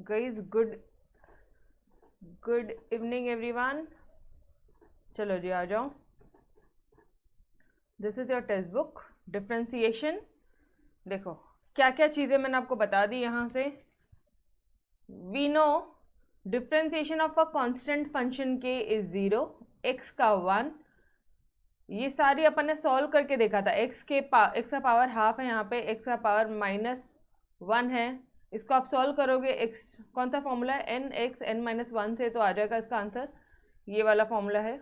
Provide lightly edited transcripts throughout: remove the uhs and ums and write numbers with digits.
Guys good evening everyone. चलो जी आ जाओ। This is your text book differentiation. देखो क्या क्या चीज़ें मैंने आपको बता दी यहाँ से। We know differentiation of a constant function के इज 0, x का 1। ये सारी अपन ने सॉल्व करके देखा था। x का पावर हाफ है, यहाँ पे x का पावर -1 है। इसको आप सॉल्व करोगे, x कौन सा फॉर्मूला है, एन एक्स एन -1 से, तो आ जाएगा इसका आंसर। ये वाला फॉर्मूला है।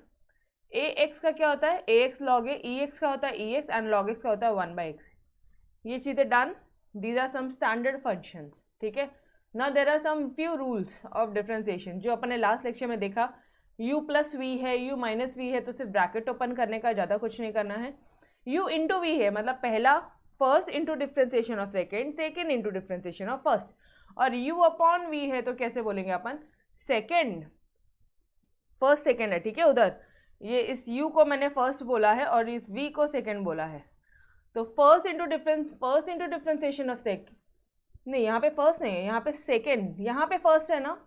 ए एक्स का क्या होता है, a x log a, e x का होता है e x, and log x का होता है 1/x। ये चीज़ें done. These are some standard functions, ठीक है। Now there are some few rules of differentiation जो अपन ने लास्ट लेक्चर में देखा। u प्लस वी है, u माइनस वी है, तो सिर्फ ब्रैकेट ओपन करने का, ज़्यादा कुछ नहीं करना है। u इंटू वी है, मतलब पहला first into differentiation of second, second into differentiation of first. और u अपॉन वी है, तो कैसे बोलेंगे अपन, सेकेंड, फर्स्ट सेकेंड है, ठीक है। उधर ये इस u को मैंने फर्स्ट बोला है और इस v को सेकेंड बोला है, तो first into differentiation of second, नहीं यहाँ पे फर्स्ट नहीं है, यहाँ पे सेकेंड, यहाँ पे फर्स्ट है ना,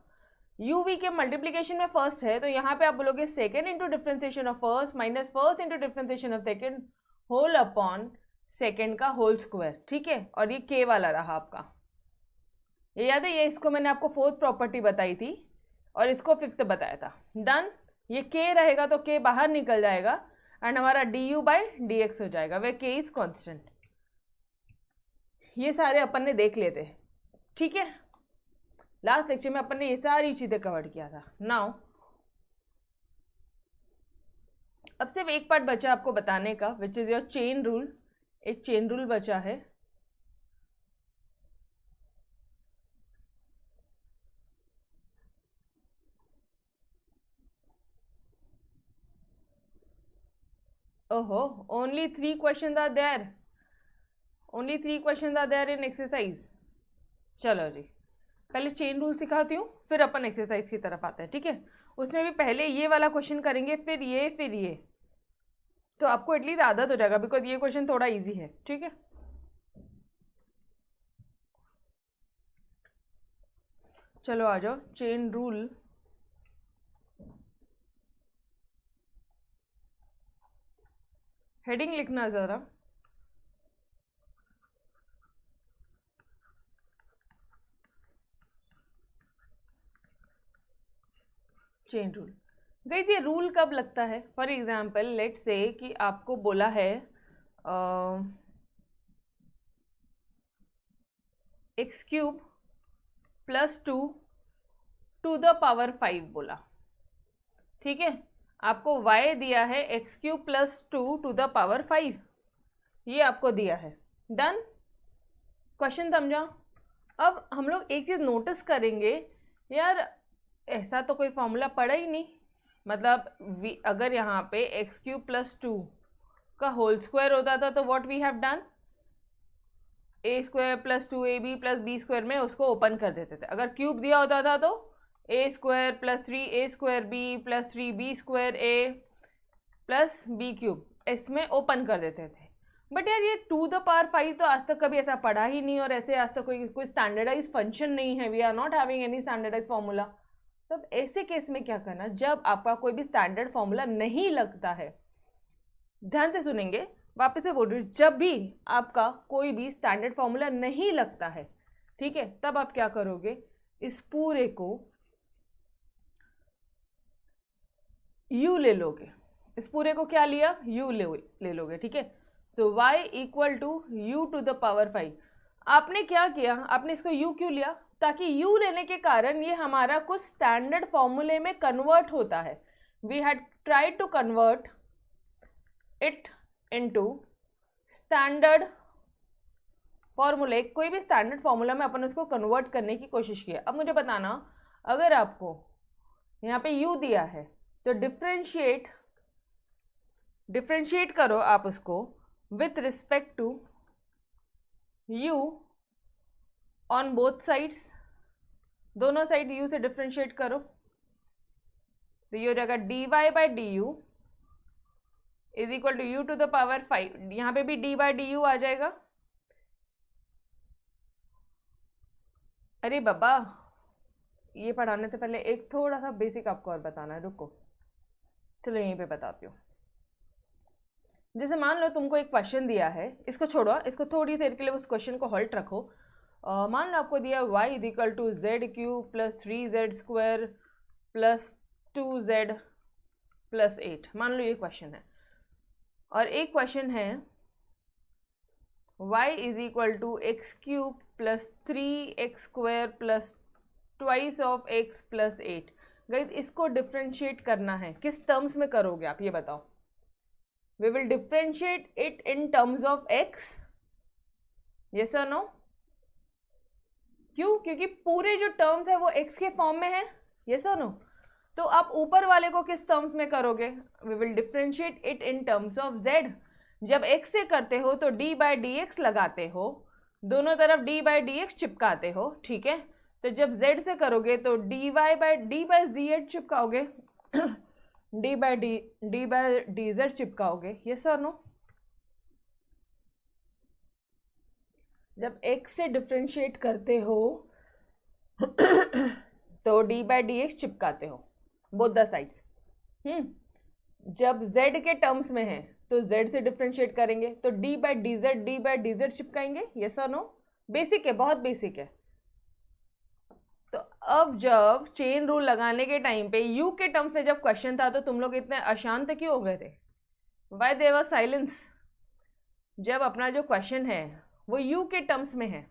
u v के मल्टीप्लीकेशन में फर्स्ट है, तो यहाँ पे आप बोलोगे second into differentiation of first minus first into differentiation of second whole upon second का होल स्क्वायर, ठीक है। और ये k वाला रहा आपका, ये याद है, ये इसको मैंने आपको फोर्थ प्रॉपर्टी बताई थी और इसको फिफ्थ बताया था। डन। ये k रहेगा तो k बाहर निकल जाएगा एंड हमारा du/dx हो जाएगा, वे k इज कांस्टेंट। ये सारे अपन ने देख लेते हैं, ठीक है। लास्ट लेक्चर में अपन ने ये सारी चीजें कवर किया था। नाउ अब सिर्फ एक पार्ट बचा आपको बताने का, which is your chain rule. एक चेन रूल बचा है। ओहो, only 3 questions are there. Only 3 questions are there in exercise. चलो जी, पहले चेन रूल सिखाती हूँ, फिर अपन एक्सरसाइज की तरफ आते हैं, ठीक है। उसमें भी पहले ये वाला क्वेश्चन करेंगे, फिर ये, तो आपको एटलीस्ट आदत हो जाएगा, बिकॉज ये क्वेश्चन थोड़ा इजी है, ठीक है। चलो आ जाओ। चेन रूल, हेडिंग लिखना ज़रा। चेन रूल गई थी। रूल कब लगता है, फॉर एग्जाम्पल लेट से कि आपको बोला है x³ + 2 टू द पावर 5 बोला, ठीक है। आपको y दिया है x³ + 2 टू द पावर 5, ये आपको दिया है। डन। क्वेश्चन समझा। अब हम लोग एक चीज़ नोटिस करेंगे, यार ऐसा तो कोई फॉर्मूला पड़ा ही नहीं। मतलब अगर यहाँ पे x³ + 2 का होल स्क्वायर होता था तो what we have done, a² + 2ab + b² में उसको ओपन कर देते थे। अगर क्यूब दिया होता था तो a² + 3a² b + 3b² a + b³ इसमें ओपन कर देते थे। बट यार ये टू द पावर 5 तो आज तक कभी ऐसा पढ़ा ही नहीं, और ऐसे आज तक कोई स्टैंडर्डाइज फंक्शन नहीं है। We are not having any standardize formula. तब ऐसे केस में क्या करना, जब आपका कोई भी स्टैंडर्ड फॉर्मूला नहीं लगता है, ध्यान से सुनेंगे, वापस से बोल रही हूँ, जब भी आपका कोई भी स्टैंडर्ड फॉर्मूला नहीं लगता है, ठीक है, तब आप क्या करोगे, इस पूरे को u ले लोगे। इस पूरे को क्या लिया, u ले लोगे, ठीक है। तो y = u to the power 5। आपने क्या किया, आपने इसको u क्यों लिया, ताकि u लेने के कारण ये हमारा कुछ स्टैंडर्ड फॉर्मूले में कन्वर्ट होता है। We had tried to convert it into standard फॉर्मूले। कोई भी स्टैंडर्ड फॉर्मूला में अपन उसको कन्वर्ट करने की कोशिश किया। अब मुझे बताना, अगर आपको यहाँ पे u दिया है तो डिफ्रेंशिएट करो आप उसको with respect to u on both sides. दोनों साइड u से डिफ्रेंशिएट करो, तो ये हो जाएगा dy/du = u to the power 5। यहाँ पे भी d/du आ जाएगा। अरे बाबा ये पढ़ाने से पहले एक थोड़ा सा बेसिक आपको और बताना है, रुको, चलो यहीं पे बताती हूँ। जैसे मान लो तुमको एक क्वेश्चन दिया है, इसको छोड़ो, इसको थोड़ी देर के लिए उस क्वेश्चन को होल्ड रखो। मान लो आपको दिया y is equal to z cube plus 3z square plus 2z plus 8, मान लो ये क्वेश्चन है। और एक क्वेश्चन है y is equal to x cube plus 3x square plus twice of x plus 8। Guys इसको डिफ्रेंशिएट करना है, किस टर्म्स में करोगे आप ये बताओ। We will differentiate it in terms of x, yes or no? क्यों? क्योंकि पूरे जो टर्म्स है वो x के फॉर्म में है, yes or no? तो आप ऊपर वाले को किस टर्म्स में करोगे? We will differentiate it in terms of z। जब x से करते हो तो d by dx लगाते हो, दोनों तरफ d by dx चिपकाते हो, ठीक है। तो जब z से करोगे तो d by dz चिपकाओगे डी बाय डी जेड चिपकाओगे, यस और नो। जब x से डिफ्रेंशिएट करते हो तो d बाय डी एक्स चिपकाते हो बोथ द साइड्स। जब z के टर्म्स में है तो z से डिफ्रेंशिएट करेंगे तो d बाय डी जेड चिपकाएंगे, यस और नो। बेसिक है, बहुत बेसिक है। तो अब जब चेन रूल लगाने के टाइम पे u के टर्म्स में जब क्वेश्चन था तो तुम लोग इतने अशांत क्यों हो गए थे? Why there was silence? जब अपना जो क्वेश्चन है वो u के टर्म्स में है,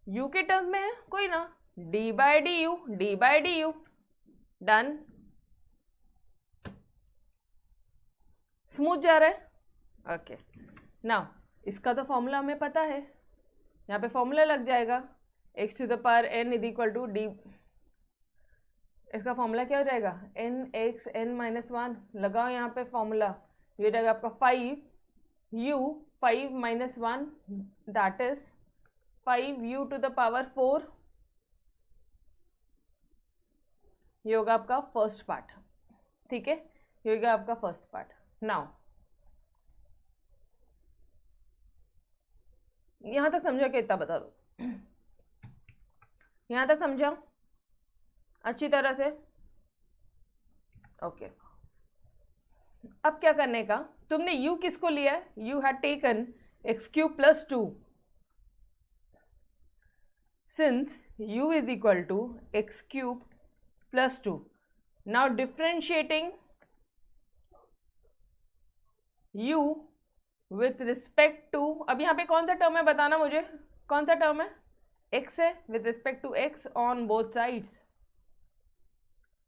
u के टर्म्स में है, कोई ना, d by d u, done, smooth जा रहा है। ओके नाउ इसका तो फॉर्मूला हमें पता है, यहाँ पे फॉर्मूला लग जाएगा x to the power n is equal to d, इसका फॉर्मूला क्या हो जाएगा, n x n माइनस 1, लगाओ यहाँ पे फॉर्मूला, ये जाएगा आपका 5u 5 minus 1 that is 5u to the power 4, ये होगा आपका फर्स्ट पार्ट, ठीक है, ये होगा आपका फर्स्ट पार्ट। नाउ यहाँ तक समझो कि इतना बता दो, यहाँ तक समझा अच्छी तरह से? ओके अब क्या करने का, तुमने u किसको लिया है, you had taken x cube plus 2, since u is equal to x cube plus 2, now differentiating u with respect to, अब यहाँ पे कौन सा टर्म है बताना मुझे, कौन सा टर्म है, x है, with respect to x on both sides.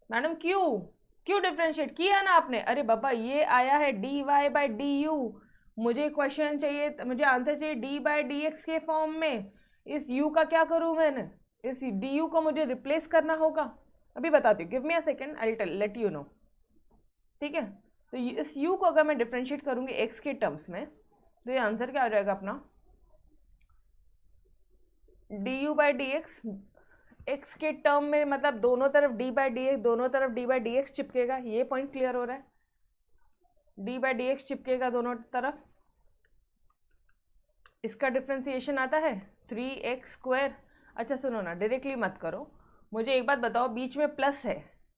Madam क्यों डिफ्रेंशिएट किया ना आपने? अरे बाबा ये आया है dy बाय डी यू, मुझे क्वेश्चन चाहिए, मुझे आंसर चाहिए डी बाय डी एक्स के फॉर्म में, इस u का क्या करूं मैंने, इस du को मुझे रिप्लेस करना होगा, अभी बताती हूँ, give me a second, I will let you know, ठीक है। तो इस u को अगर मैं डिफ्रेंशिएट करूंगी x के टर्म्स में तो ये आंसर क्या हो जाएगा अपना, du by D x, x के टर्म में मतलब दोनों तरफ d बाय डी एक्स, दोनों तरफ d बाय डी एक्स चिपकेगा, ये पॉइंट क्लियर हो रहा है, d बाय डी एक्स चिपकेगा दोनों तरफ। इसका डिफ्रेंसिएशन आता है 3x स्क्वायर। अच्छा सुनो ना, डायरेक्टली मत करो, मुझे एक बात बताओ, बीच में प्लस है,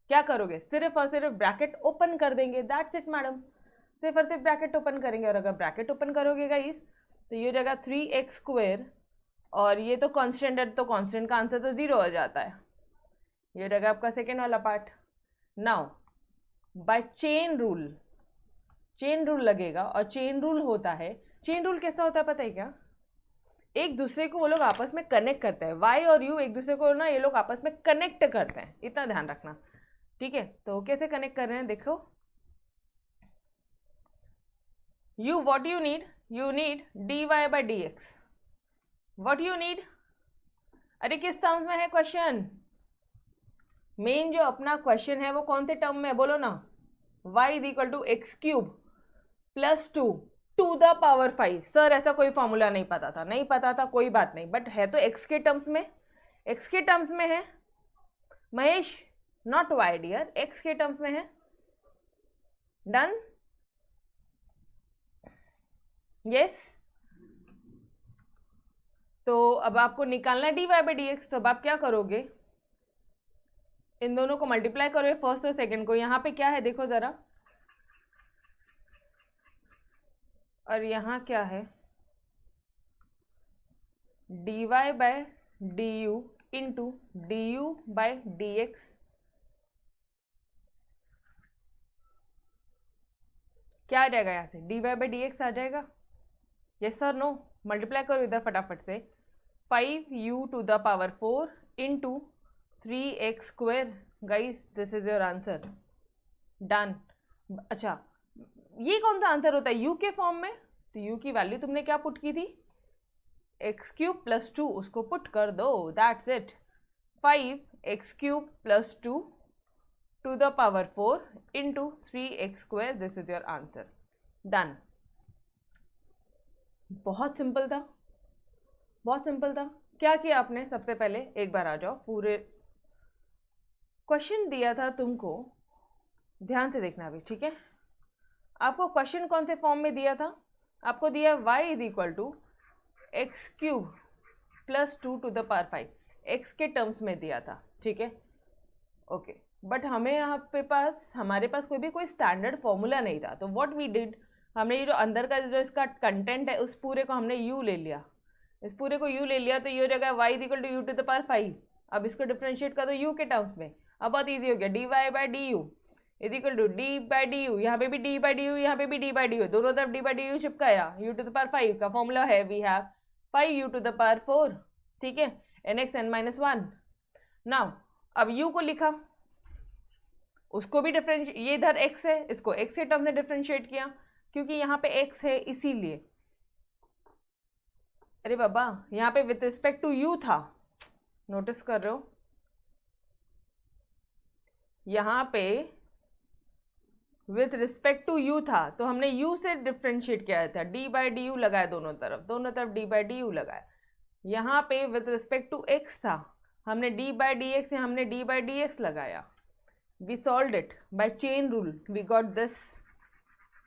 क्या करोगे, सिर्फ और सिर्फ ब्रैकेट ओपन कर देंगे, दैट्स इट मैडम, सिर्फ और सिर्फ ब्रैकेट ओपन करेंगे, और अगर ब्रैकेट ओपन करोगे गाइस तो ये हो जाएगा 3x स्क्वायर, और ये तो कांस्टेंट है तो कांस्टेंट का आंसर तो 0 हो जाता है, ये हो जाएगा आपका सेकेंड वाला part. Now by chain rule लगेगा, और चेन रूल होता है, चेन रूल कैसा होता है पता है क्या, एक दूसरे को वो लोग आपस में कनेक्ट करते हैं, y और u एक दूसरे को ना ये लोग आपस में कनेक्ट करते हैं, इतना ध्यान रखना, ठीक है। तो कैसे कनेक्ट कर रहे हैं देखो, you what you need dy by dx, what you need, अरे किस टर्म में है क्वेश्चन, मेन जो अपना क्वेश्चन है वो कौन से टर्म में है बोलो ना, y is equal to x cube plus 2 to the power 5। Sir ऐसा कोई फॉर्मूला नहीं पता था, कोई बात नहीं, बट है तो x के टर्म्स में, x के टर्म्स में है Mahesh, not y dear, x के टर्म्स में है, डन, यस। तो अब आपको निकालना है dy बाई डी एक्स, तो अब आप क्या करोगे, इन दोनों को मल्टीप्लाई करो, ये फर्स्ट और सेकंड को। यहाँ पे क्या है देखो ज़रा, और यहाँ क्या है, dy by d u into d you by D x. क्या आ जाएगा यहाँ से, dy बाय डी एक्स आ जाएगा। यस और नो, मल्टीप्लाई करो इधर फटाफट से। 5u to the power 4 into 3x square. Guys this is your answer, done. अच्छा, ये कौन सा आंसर होता है u के फॉर्म में? तो u की वैल्यू तुमने क्या पुट की थी, एक्स क्यूब प्लस 2, उसको पुट कर दो, that's it. 5x cube plus 2 to the power 4 into 3x square, this is your answer, done. बहुत सिंपल था, बहुत सिंपल था। क्या किया आपने, सबसे पहले एक बार आ जाओ, पूरे क्वेश्चन दिया था तुमको, ध्यान से देखना अभी, ठीक है। आपको क्वेश्चन कौन से फॉर्म में दिया था, आपको दिया y is equal to x cube plus 2 to the power 5, x के टर्म्स में दिया था, ठीक है, ओके। बट हमें यहाँ पे हमारे पास कोई स्टैंडर्ड फॉर्मूला नहीं था, तो व्हाट वी डिड, हमने ये जो अंदर का जो इसका कंटेंट है उस पूरे को हमने u ले लिया, इस पूरे को u ले लिया, तो ये हो जाएगा y is equal to u to the power 5। अब इसको डिफ्रेंशिएट कर दो u के टर्म्स में, अब बहुत ईजी हो गया, dy by d u is equal to D by D u, यहाँ पे भी डी बाई डी यू, यहाँ पे भी डी बाई डी यू, दोनों तरफ डी बाई डी यू चिपकाया, u टू द पावर 5 का फॉर्मूला है, we have 5u to the power 4, ठीक है, nx n माइनस 1। नाउ अब u को लिखा, उसको भी डिफरेंशिएट, ये इधर x है, इसको x के टर्म में डिफरेंशिएट किया, क्योंकि यहाँ पे x है इसीलिए। अरे बाबा, यहाँ पे विथ रिस्पेक्ट टू u था, नोटिस कर रहे हो, यहाँ पे विथ रिस्पेक्ट टू u था, तो हमने u से डिफ्रेंशिएट किया था, d बाई डी यू लगाया, दोनों तरफ d बाई डी यू लगाया। यहाँ पे विथ रिस्पेक्ट टू x था, हमने d बाई डी एक्स, हमने d बाई डी एक्स लगाया। We solve it by chain rule, we got this.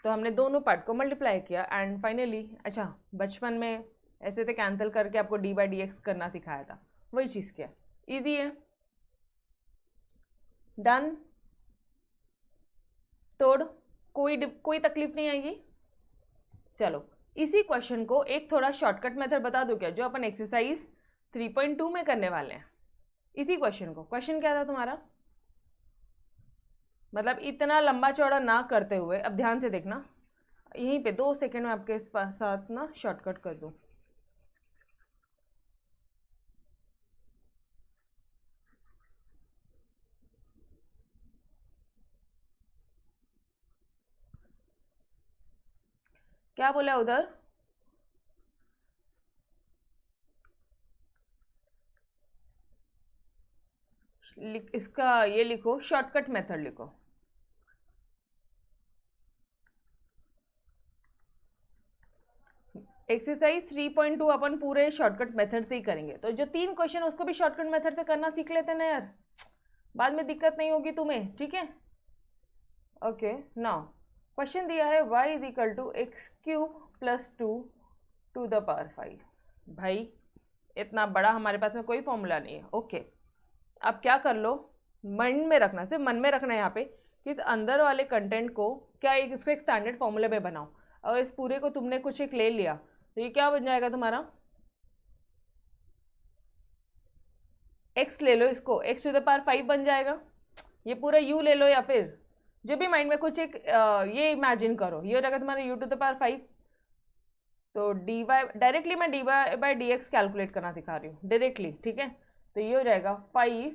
तो हमने दोनों पार्ट को मल्टीप्लाई किया एंड फाइनली, अच्छा बचपन में ऐसे थे कैंसिल करके आपको d बाई डी एक्स करना सिखाया था, वही चीज़ किया, ईजी है, डन। तोड़, कोई तकलीफ नहीं आएगी। चलो इसी क्वेश्चन को एक थोड़ा शॉर्टकट मेथड बता दो क्या, जो अपन एक्सरसाइज 3.2 में करने वाले हैं। इसी क्वेश्चन को, क्वेश्चन क्या था तुम्हारा, मतलब इतना लंबा चौड़ा ना करते हुए, अब ध्यान से देखना, यहीं पे 2 सेकंड में आपके साथ ना शॉर्टकट कर दूं। क्या बोला उधर, इसका ये लिखो, शॉर्टकट मेथड लिखो। एक्सरसाइज 3.2 अपन पूरे शॉर्टकट मेथड से ही करेंगे, तो जो 3 क्वेश्चन उसको भी शॉर्टकट मेथड से करना सीख लेते ना यार, बाद में दिक्कत नहीं होगी तुम्हें, ठीक है। ओके, नाउ क्वेश्चन दिया है y is equal to x cube plus 2 to the power 5। भाई इतना बड़ा हमारे पास में कोई फॉर्मूला नहीं है, ओके। अब क्या कर लो, मन में रखना, सिर्फ मन में रखना है यहाँ पे, कि इस अंदर वाले कंटेंट को क्या इसको एक स्टैंडर्ड फॉर्मूले में बनाओ। और इस पूरे को तुमने कुछ एक ले लिया, तो ये क्या बन जाएगा तुम्हारा, x ले लो, इसको x टू द पावर 5 बन जाएगा। ये पूरा u ले लो, या फिर जो भी माइंड में कुछ एक ये इमेजिन करो, ये हो जाएगा तुम्हारा u टू द पावर 5। तो dy डायरेक्टली मैं dy by D x calculate करना सिखा रही हूँ डायरेक्टली, ठीक है। तो ये हो जाएगा 5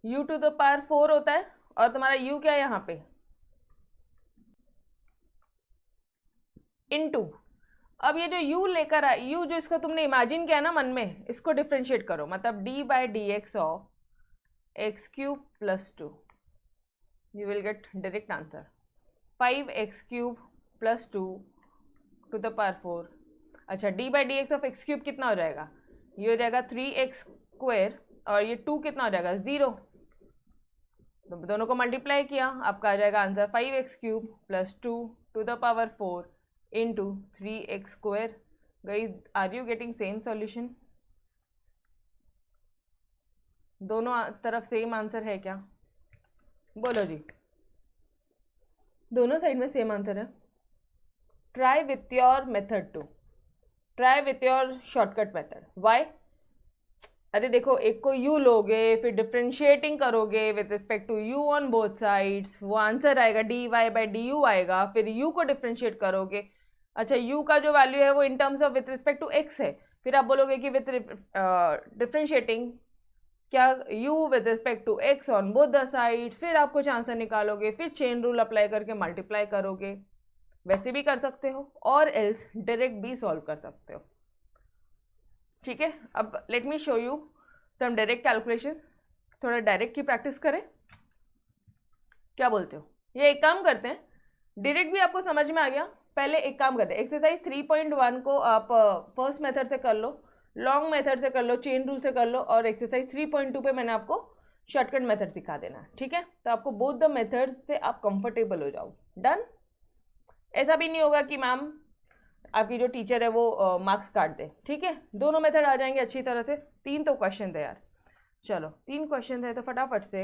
u टू द पावर 4 होता है, और तुम्हारा u क्या है यहाँ पे, इनटू, अब ये जो u लेकर आए, u जो इसको तुमने इमेजिन किया ना मन में, इसको डिफ्रेंशिएट करो, मतलब d by D x of x cube plus 2, you will get direct answer 5x cube plus 2 to the power 4। अच्छा, d by D x of x cube कितना हो जाएगा, ये हो जाएगा 3x स्क्वायर, और ये 2 कितना हो जाएगा 0, तो दोनों को मल्टीप्लाई किया, आपका आ जाएगा answer 5x cube plus 2 to the power 4 into 3x square. Guys, are you getting same solution? दोनों तरफ सेम आंसर है क्या? बोलो जी, दोनों साइड में सेम आंसर है। Try with your method too, try with your shortcut method. Why? अरे देखो, एक को u लोगे, फिर डिफ्रेंशिएटिंग करोगे with respect to u on both sides, वो आंसर आएगा dy बाई du आएगा। फिर u को डिफ्रेंशिएट करोगे, अच्छा u का जो वैल्यू है वो in terms of with respect to x है, फिर आप बोलोगे कि विथ डिफ्रेंशिएटिंग क्या u with respect to x on both the sides, फिर आप कुछ आंसर निकालोगे, फिर चेन रूल अप्लाई करके मल्टीप्लाई करोगे। वैसे भी कर सकते हो और एल्स डायरेक्ट भी सॉल्व कर सकते हो। ठीक है, अब let me show you some direct calculation. थोड़ा डायरेक्ट की प्रैक्टिस करें, क्या बोलते हो? ये एक काम करते हैं, डायरेक्ट भी आपको समझ में आ गया, पहले एक काम करते हैं, एक्सरसाइज 3.1 को आप फर्स्ट मेथड से कर लो, लॉन्ग मेथड से कर लो, चेन रूल से कर लो, और एक्सरसाइज 3.2 पे मैंने आपको शॉर्टकट मेथड सिखा देना। ठीक है, तो आपको बोथ द मेथड्स से आप कंफर्टेबल हो जाओ। डन? ऐसा भी नहीं होगा कि मैम आपकी जो टीचर है वो मार्क्स काट दे। ठीक है, दोनों मेथड आ जाएंगे अच्छी तरह से। 3 तो क्वेश्चन थे यार, चलो 3 क्वेश्चन थे तो फटाफट से।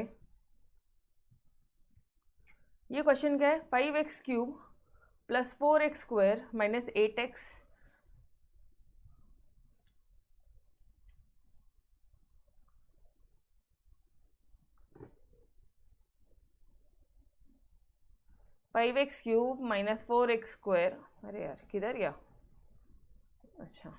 ये क्वेश्चन क्या है? 5x cube plus 4x square minus 8x, five x cube minus 4x square. अरे यार किधर गया? अच्छा,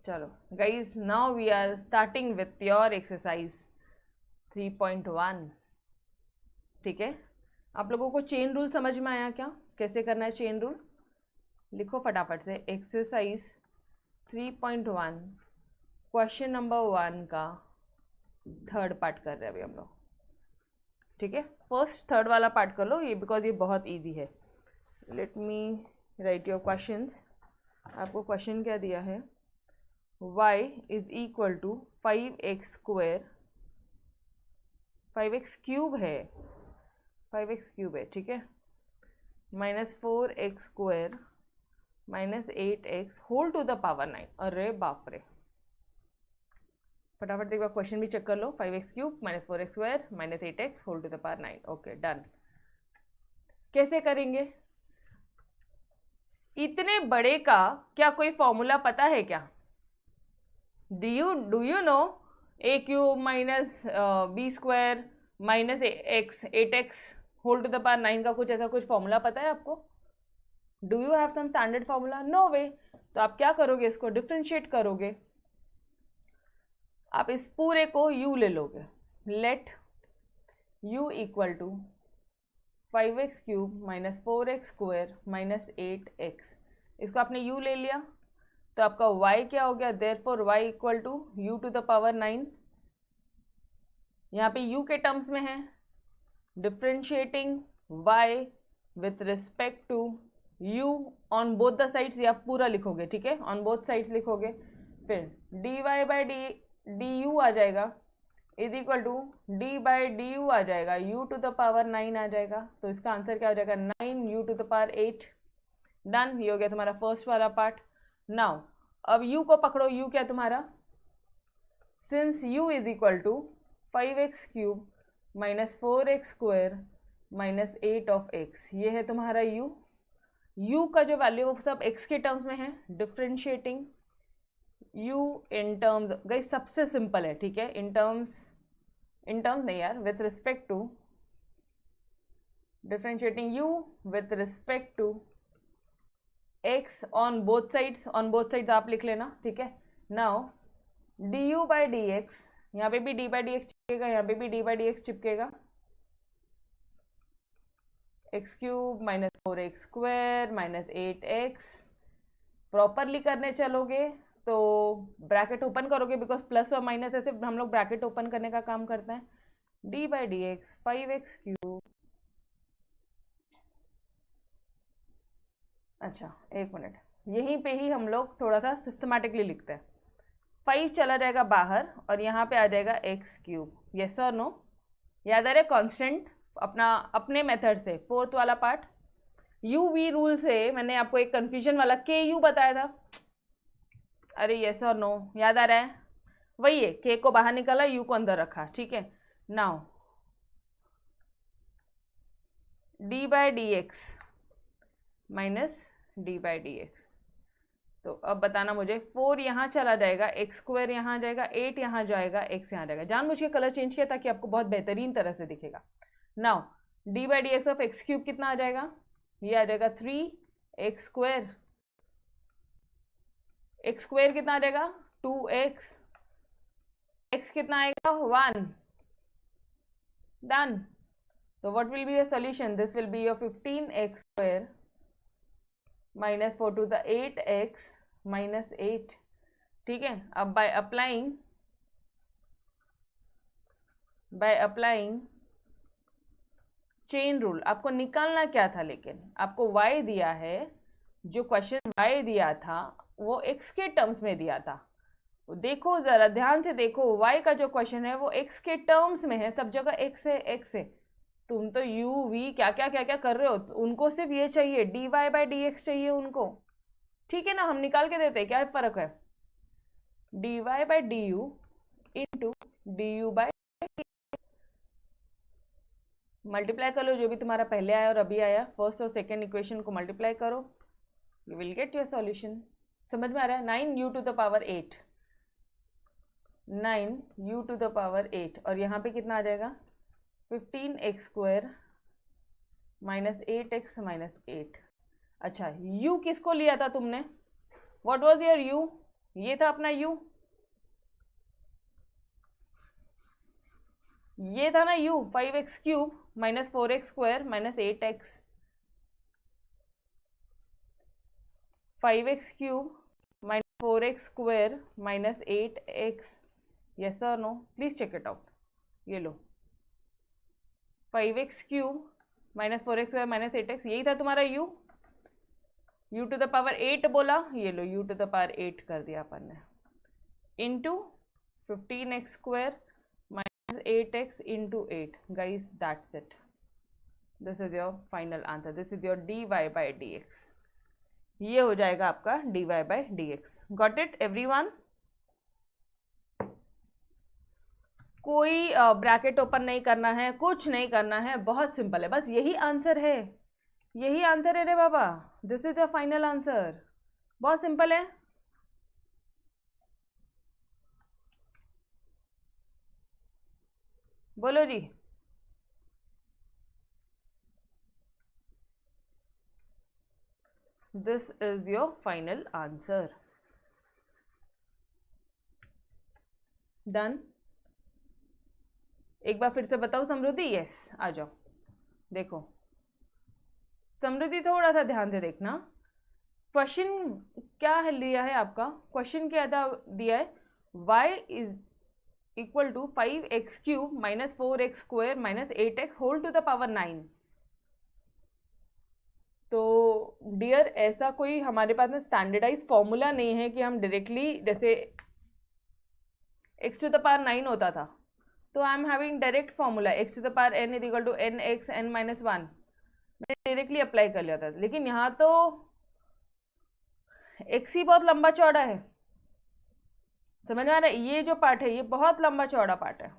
चलो guys, now we are starting with your exercise 3.1। ठीक है, आप लोगों को चेन रूल समझ में आया क्या? कैसे करना है चेन रूल? लिखो फटाफट से, एक्सरसाइज 3.1 क्वेश्चन नंबर 1 का थर्ड पार्ट कर रहे हैं अभी हम लोग। ठीक है, फर्स्ट थर्ड वाला पार्ट कर लो ये, बिकॉज ये बहुत इजी है। Let me write your questions. आपको क्वेश्चन क्या दिया है? y is equal to 5x square, 5x cube है, 5x क्यूब है, ठीक है, minus 4x square minus 8x whole to the power 9। अरे बाप रे, फटाफट एक बार क्वेश्चन भी चेक कर लो। 5x cube minus 4x square minus 8x whole to the power 9। Okay done. कैसे करेंगे? इतने बड़े का क्या कोई फॉर्मूला पता है क्या? Do you know a cube minus B square minus X 8x whole to the power 9 का कुछ ऐसा कुछ फॉर्मूला पता है आपको? Do you have some standard formula? No way. तो आप क्या करोगे? इसको डिफ्रेंशिएट करोगे। आप इस पूरे को u ले लोगे। Let u equal to 5x cube minus 4x square minus 8x। इसको आपने u ले लिया तो आपका y क्या हो गया? Therefore y equal to u to the power 9। यहाँ पे u के टर्म्स में है, differentiating y with respect to u on both the sides. ये आप पूरा लिखोगे, ठीक है, ऑन बोथ साइड्स लिखोगे। फिर dy बाई du आ जाएगा is equal to d by du आ जाएगा, u टू द पावर 9 आ जाएगा। तो इसका आंसर क्या हो जाएगा? 9u to the power 8। Done, ये हो गया तुम्हारा फर्स्ट वाला पार्ट। नाउ अब u को पकड़ो, u क्या तुम्हारा? Since u is equal to 5x cube minus 4x square minus 8 of x, ये है तुम्हारा u। u का जो वैल्यू वो सब x के टर्म्स में है, differentiating u in terms, guys सबसे सिंपल है, ठीक है, इन टर्म्स नहीं यार, with respect to, differentiating u with respect to x on both sides. On both sides आप लिख लेना, ठीक है। Now du by D X, यहाँ पे भी d बाई डी एक्स चिपकेगा, यहाँ पे भी d बाई डी एक्स चिपकेगा। X cube minus 4x square minus 8x। Properly करने चलोगे तो ब्रैकेट ओपन करोगे, बिकॉज प्लस और माइनस ऐसे हम लोग ब्रैकेट ओपन करने का काम करते हैं। d by D x 5x cube, अच्छा एक मिनट, यहीं पे ही हम लोग थोड़ा सा सिस्टमैटिकली लिखते हैं। 5 चला जाएगा बाहर और यहाँ पे आ जाएगा x क्यूब। यस और नो? याद आ रहा है? कॉन्स्टेंट अपना अपने मेथड से, फोर्थ वाला पार्ट। यू वी रूल से मैंने आपको एक कन्फ्यूजन वाला के यू बताया था, अरे यस और नो याद आ रहा है? वही है, के को बाहर निकाला, यू को अंदर रखा, ठीक है। Now d by D x minus d by D x, तो अब बताना मुझे, 4 यहाँ चला जाएगा, एक्स स्क्वायर यहाँ जाएगा, 8 यहाँ जाएगा, एक्स यहाँ जाएगा। जानबूझ के कलर चेंज किया ताकि आपको बहुत बेहतरीन तरह से दिखेगा। Now D by D x of x cube कितना आ जाएगा? ये आ जाएगा 3 एक्स स्क्वायर, एक्स स्क्वायर कितना आ जाएगा? 2x, एक्स कितना आएगा? 1, डन। तो what will be your solution? This will be your 15x square minus 4 to the 8x minus 8, ठीक है। अब बाय अप्लाइंग चेन रूल आपको निकालना क्या था, लेकिन आपको y दिया है, जो क्वेश्चन y दिया था वो x के टर्म्स में दिया था। देखो जरा ध्यान से देखो, y का जो क्वेश्चन है वो x के टर्म्स में है, सब जगह x है x है। तुम तो u v क्या क्या कर रहे हो, उनको सिर्फ ये चाहिए dy बाई डी एक्स चाहिए उनको, ठीक है ना। हम निकाल के देते हैं, क्या फर्क है? dy by D u into d u by, multiply कर लो जो भी तुम्हारा पहले आया और अभी आया, फर्स्ट और सेकेंड इक्वेशन को मल्टीप्लाई करो, you will get your solution. समझ में आ रहा है? 9u to the power 8, 9u to the power 8, और यहाँ पे कितना आ जाएगा? 15x square minus 8x minus 8। अच्छा, u किसको लिया था तुमने? What was your u? ये था अपना u, ये था ना u, 5x cube minus 4x square minus 8x, 5x cube minus 4x square minus 8x, yes और no? Please check it out. ये लो 5x cube minus 4x square minus 8x, यही था तुम्हारा u, u to the power 8 बोला, ये लो u to the power 8 कर दिया अपन ने, into 15x square minus 8x into 8। Guys that's it, this is your final answer, this is your dy by D X. ये हो जाएगा आपका dy by D x. Got it everyone? कोई bracket open नहीं करना है, कुछ नहीं करना है, बहुत सिंपल है, बस यही आंसर है, यही आंसर है रे बाबा, this is the final answer, बहुत सिंपल है। बोलो जी। This is your final answer, done. एक बार फिर से बताओ समृद्धि, यस आ जाओ। देखो समृद्धि थोड़ा सा ध्यान से देखना, क्वेश्चन क्या है लिया है आपका, क्वेश्चन क्या था दिया है, y is equal to 5x cube minus 4x square minus 8x whole to the power 9। तो डियर ऐसा कोई हमारे पास में स्टैंडर्डाइज फॉर्मूला नहीं है कि हम डायरेक्टली, जैसे x टू द पावर 9 होता था तो I am having direct formula x to the power n is equal to n x n minus 1, मैंने डायरेक्टली अप्लाई कर लिया था। लेकिन यहाँ तो x ही बहुत लंबा चौड़ा है, समझ में आ रहा है? ये जो पार्ट है ये बहुत लंबा चौड़ा पार्ट है,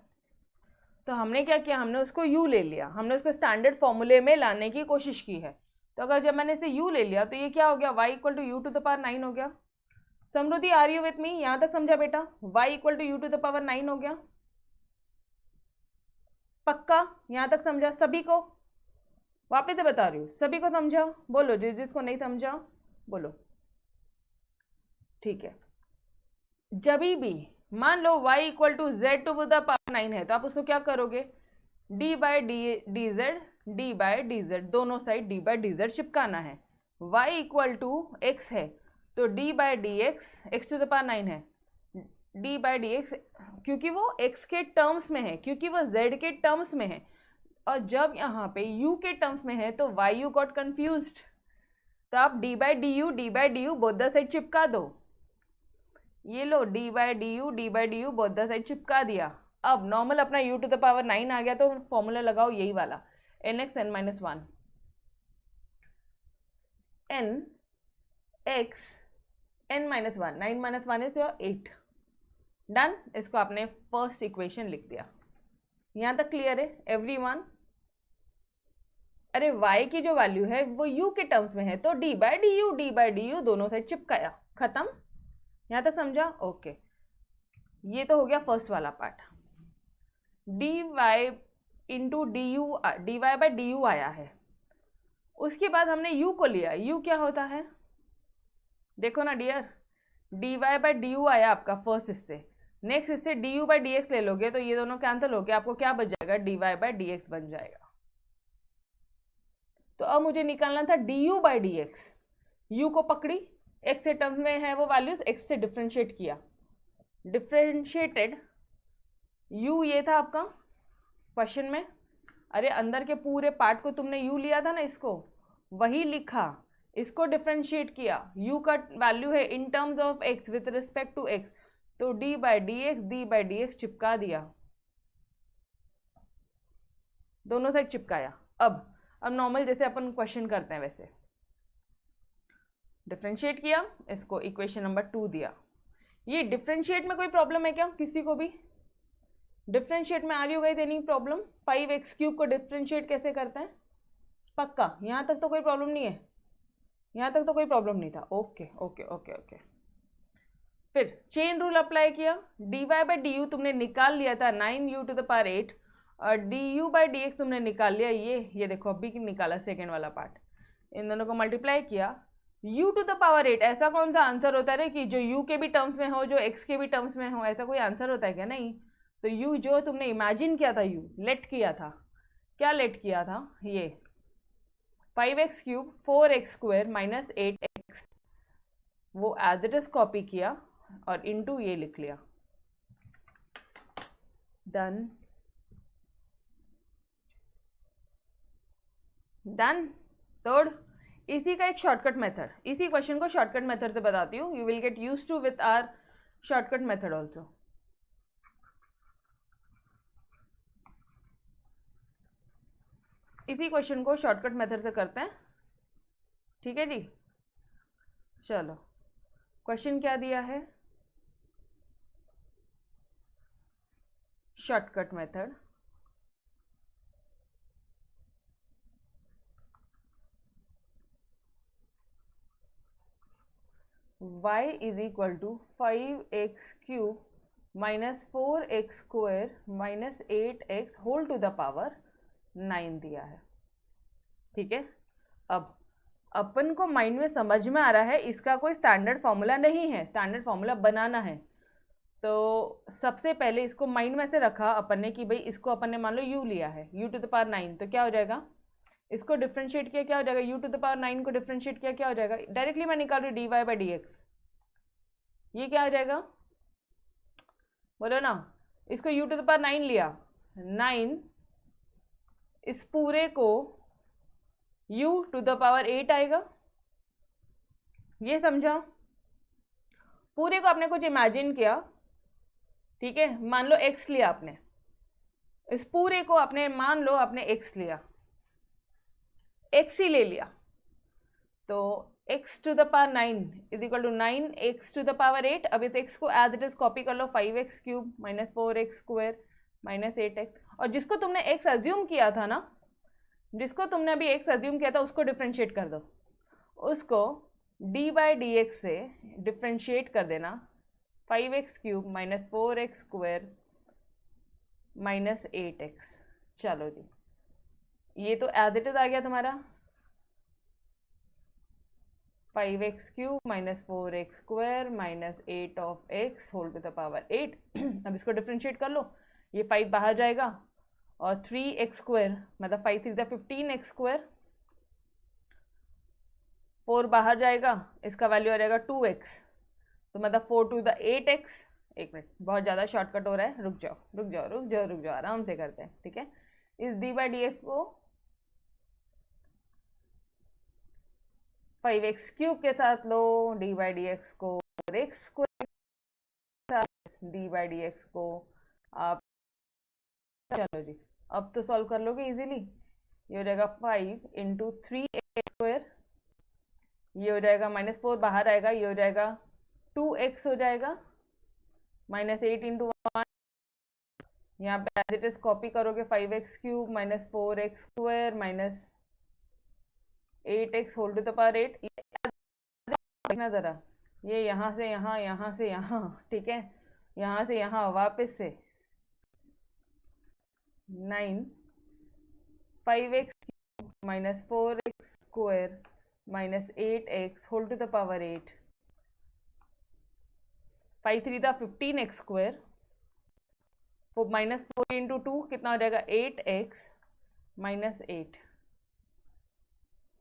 तो हमने क्या किया, हमने उसको u ले लिया, हमने उसको स्टैंडर्ड फॉर्मूले में लाने की कोशिश की है। तो अगर जब मैंने इसे u ले लिया तो ये क्या हो गया, y equal to u to the power 9 हो गया। Samriddhi are you with me? यहाँ तक समझा बेटा? y equal to u to the power 9 हो गया, पक्का? यहाँ तक समझा सभी को? वापस से बता रही हूँ, सभी को समझा? बोलो, जिसको नहीं समझा बोलो, ठीक है। जब भी मान लो y equal to Z to the power 9 है तो आप उसको क्या करोगे, d by D Z, D by D Z, दोनों side d by D Z चिपकाना है। y इक्वल टू x है तो d by D x, X to the power 9 है, d बाई डी एक्स, क्योंकि वो x के टर्म्स में है, क्योंकि वो z के टर्म्स में है, और जब यहाँ पे u के टर्म्स में है तो y u गॉट कन्फ्यूज्ड, तो आप d by D u both the side चिपका दो। ये लो d by D u both the side चिपका दिया। अब नॉर्मल अपना u टू द पावर 9 आ गया, तो फॉर्मूला लगाओ यही वाला, n x n minus 1, n x n minus one, 9 minus one is your 8। Done. इसको आपने फर्स्ट इक्वेशन लिख दिया। यहाँ तक क्लियर है एवरीवन? अरे y की जो वैल्यू है वो u के टर्म्स में है, तो d/du दोनों साइड चिपकाया, खत्म। यहाँ तक समझा? ओके। ये तो हो गया फर्स्ट वाला पार्ट। dy इंटू dy/du आया है। उसके बाद हमने u को लिया। u क्या होता है देखो ना डियर, dy/du आया आपका फर्स्ट इससे। नेक्स्ट इससे du/dx ले लोगे तो ये दोनों कैंसिल हो गया, आपको क्या बच जाएगा? dy/dx बन जाएगा। तो अब मुझे निकालना था du/dx। u को पकड़ी, x से टर्म्स में है वो वैल्यूज, x से डिफ्रेंशिएट किया, डिफ्रेंशिएटेड। u ये था आपका क्वेश्चन में। अरे अंदर के पूरे पार्ट को तुमने u लिया था ना, इसको वही लिखा, इसको डिफ्रेंशिएट किया। u का वैल्यू है in terms of x with respect to x, तो d/dx चिपका दिया, दोनों साइड चिपकाया। अब नॉर्मल जैसे अपन क्वेश्चन करते हैं वैसे डिफ्रेंशिएट किया, इसको इक्वेशन नंबर 2 दिया। ये डिफ्रेंशिएट में कोई प्रॉब्लम है क्या किसी को भी? डिफ्रेंशिएट में आ रही हो गई एनी प्रॉब्लम? 5x³ को डिफ्रेंशिएट कैसे करते हैं? पक्का यहाँ तक तो कोई प्रॉब्लम नहीं है? यहाँ तक तो कोई प्रॉब्लम नहीं था। Okay okay okay okay. फिर चेन रूल अप्लाई किया। dy/du तुमने निकाल लिया था 9u⁸, और du/dx तुमने निकाल लिया ये देखो अभी निकाला सेकेंड वाला पार्ट। इन दोनों को मल्टीप्लाई किया, u⁸। ऐसा कौन सा आंसर होता है कि जो u के भी टर्म्स में हो, जो x के भी टर्म्स में हो? ऐसा कोई आंसर होता है क्या? नहीं। तो u जो तुमने इमेजिन किया था, u लेट किया था, क्या लेट किया था? ये 5x³ 4x² माइनस 8x, वो एज इट इज कॉपी किया और इनटू ये लिख लिया। Done done. थर्ड, इसी का एक शॉर्टकट मेथड, इसी क्वेश्चन को शॉर्टकट मेथड से बताती हूँ। You will get used to with our shortcut method also. इसी क्वेश्चन को शॉर्टकट मेथड से करते हैं, ठीक है जी। चलो क्वेश्चन क्या दिया है? Shortcut method. y is equal to 5x³ minus 4x² minus 8x whole to the power 9 दिया है, ठीक है। अब अपन को माइंड में समझ में आ रहा है इसका कोई स्टैंडर्ड फॉर्मूला नहीं है, स्टैंडर्ड फॉर्मूला बनाना है। तो सबसे पहले इसको माइंड में से रखा अपन ने कि भाई इसको अपन ने मान लो u लिया है, u⁹, तो क्या हो जाएगा? इसको डिफ्रेंशिएट किया क्या हो जाएगा? u⁹ को डिफ्रेंशिएट किया क्या हो जाएगा? डायरेक्टली मैं निकाल रही हूँ dy/dx। ये क्या हो जाएगा बोलो ना? इसको u⁹ लिया, 9 इस पूरे को u⁸ आएगा, ये समझा? पूरे को आपने कुछ इमेजिन किया, ठीक है। मान लो x लिया आपने, इस पूरे को आपने मान लो आपने x लिया, x ही ले लिया, तो x⁹ is equal to 9x⁸। अब इस x को एज इट इज कॉपी कर लो, 5x³ minus 4x² minus 8x। और जिसको तुमने x अज्यूम किया था ना, जिसको तुमने अभी x अज्यूम किया था उसको डिफ्रेंशिएट कर दो, उसको d/dx से डिफ्रेंशिएट कर देना, 5x³ minus 4x² minus 8x। चलो जी, ये तो एज इट इज आ गया तुम्हारा 5x³ minus 4x² minus 8 of x whole to the power 8। अब इसको डिफ्रेंशिएट कर लो, ये 5 बाहर जाएगा और 3x², मतलब 5 3 15x², 4 बाहर जाएगा, इसका वैल्यू आ जाएगा 2x, तो मतलब 4 टू द 8x। एक मिनट, बहुत ज़्यादा शॉर्टकट हो रहा है, रुक जाओ रुक जाओ रुक जाओ रुक जाओ, आराम से करते हैं, ठीक है। इस d/dx को 5x³ के साथ लो, d/dx को 4x² के साथ, d/dx को आप, चलो जी अब तो सॉल्व कर लोगे इजीली। ये हो जाएगा 5 इंटू 3x² ये हो जाएगा -4 बाहर आएगा, ये हो जाएगा 2x हो जाएगा, -8 इंटू 1, यहाँ पे एज इट इज कॉपी करोगे 5x³ -4x² -8x whole to the power 8। देखना ज़रा, ये यहाँ से यहाँ, यहाँ से यहाँ, ठीक है, यहाँ से यहाँ वापस से 9 5x³ -4x² -8x whole to the power 8, 5 3 था 15x², -4 इंटू 2 कितना हो जाएगा 8x -8।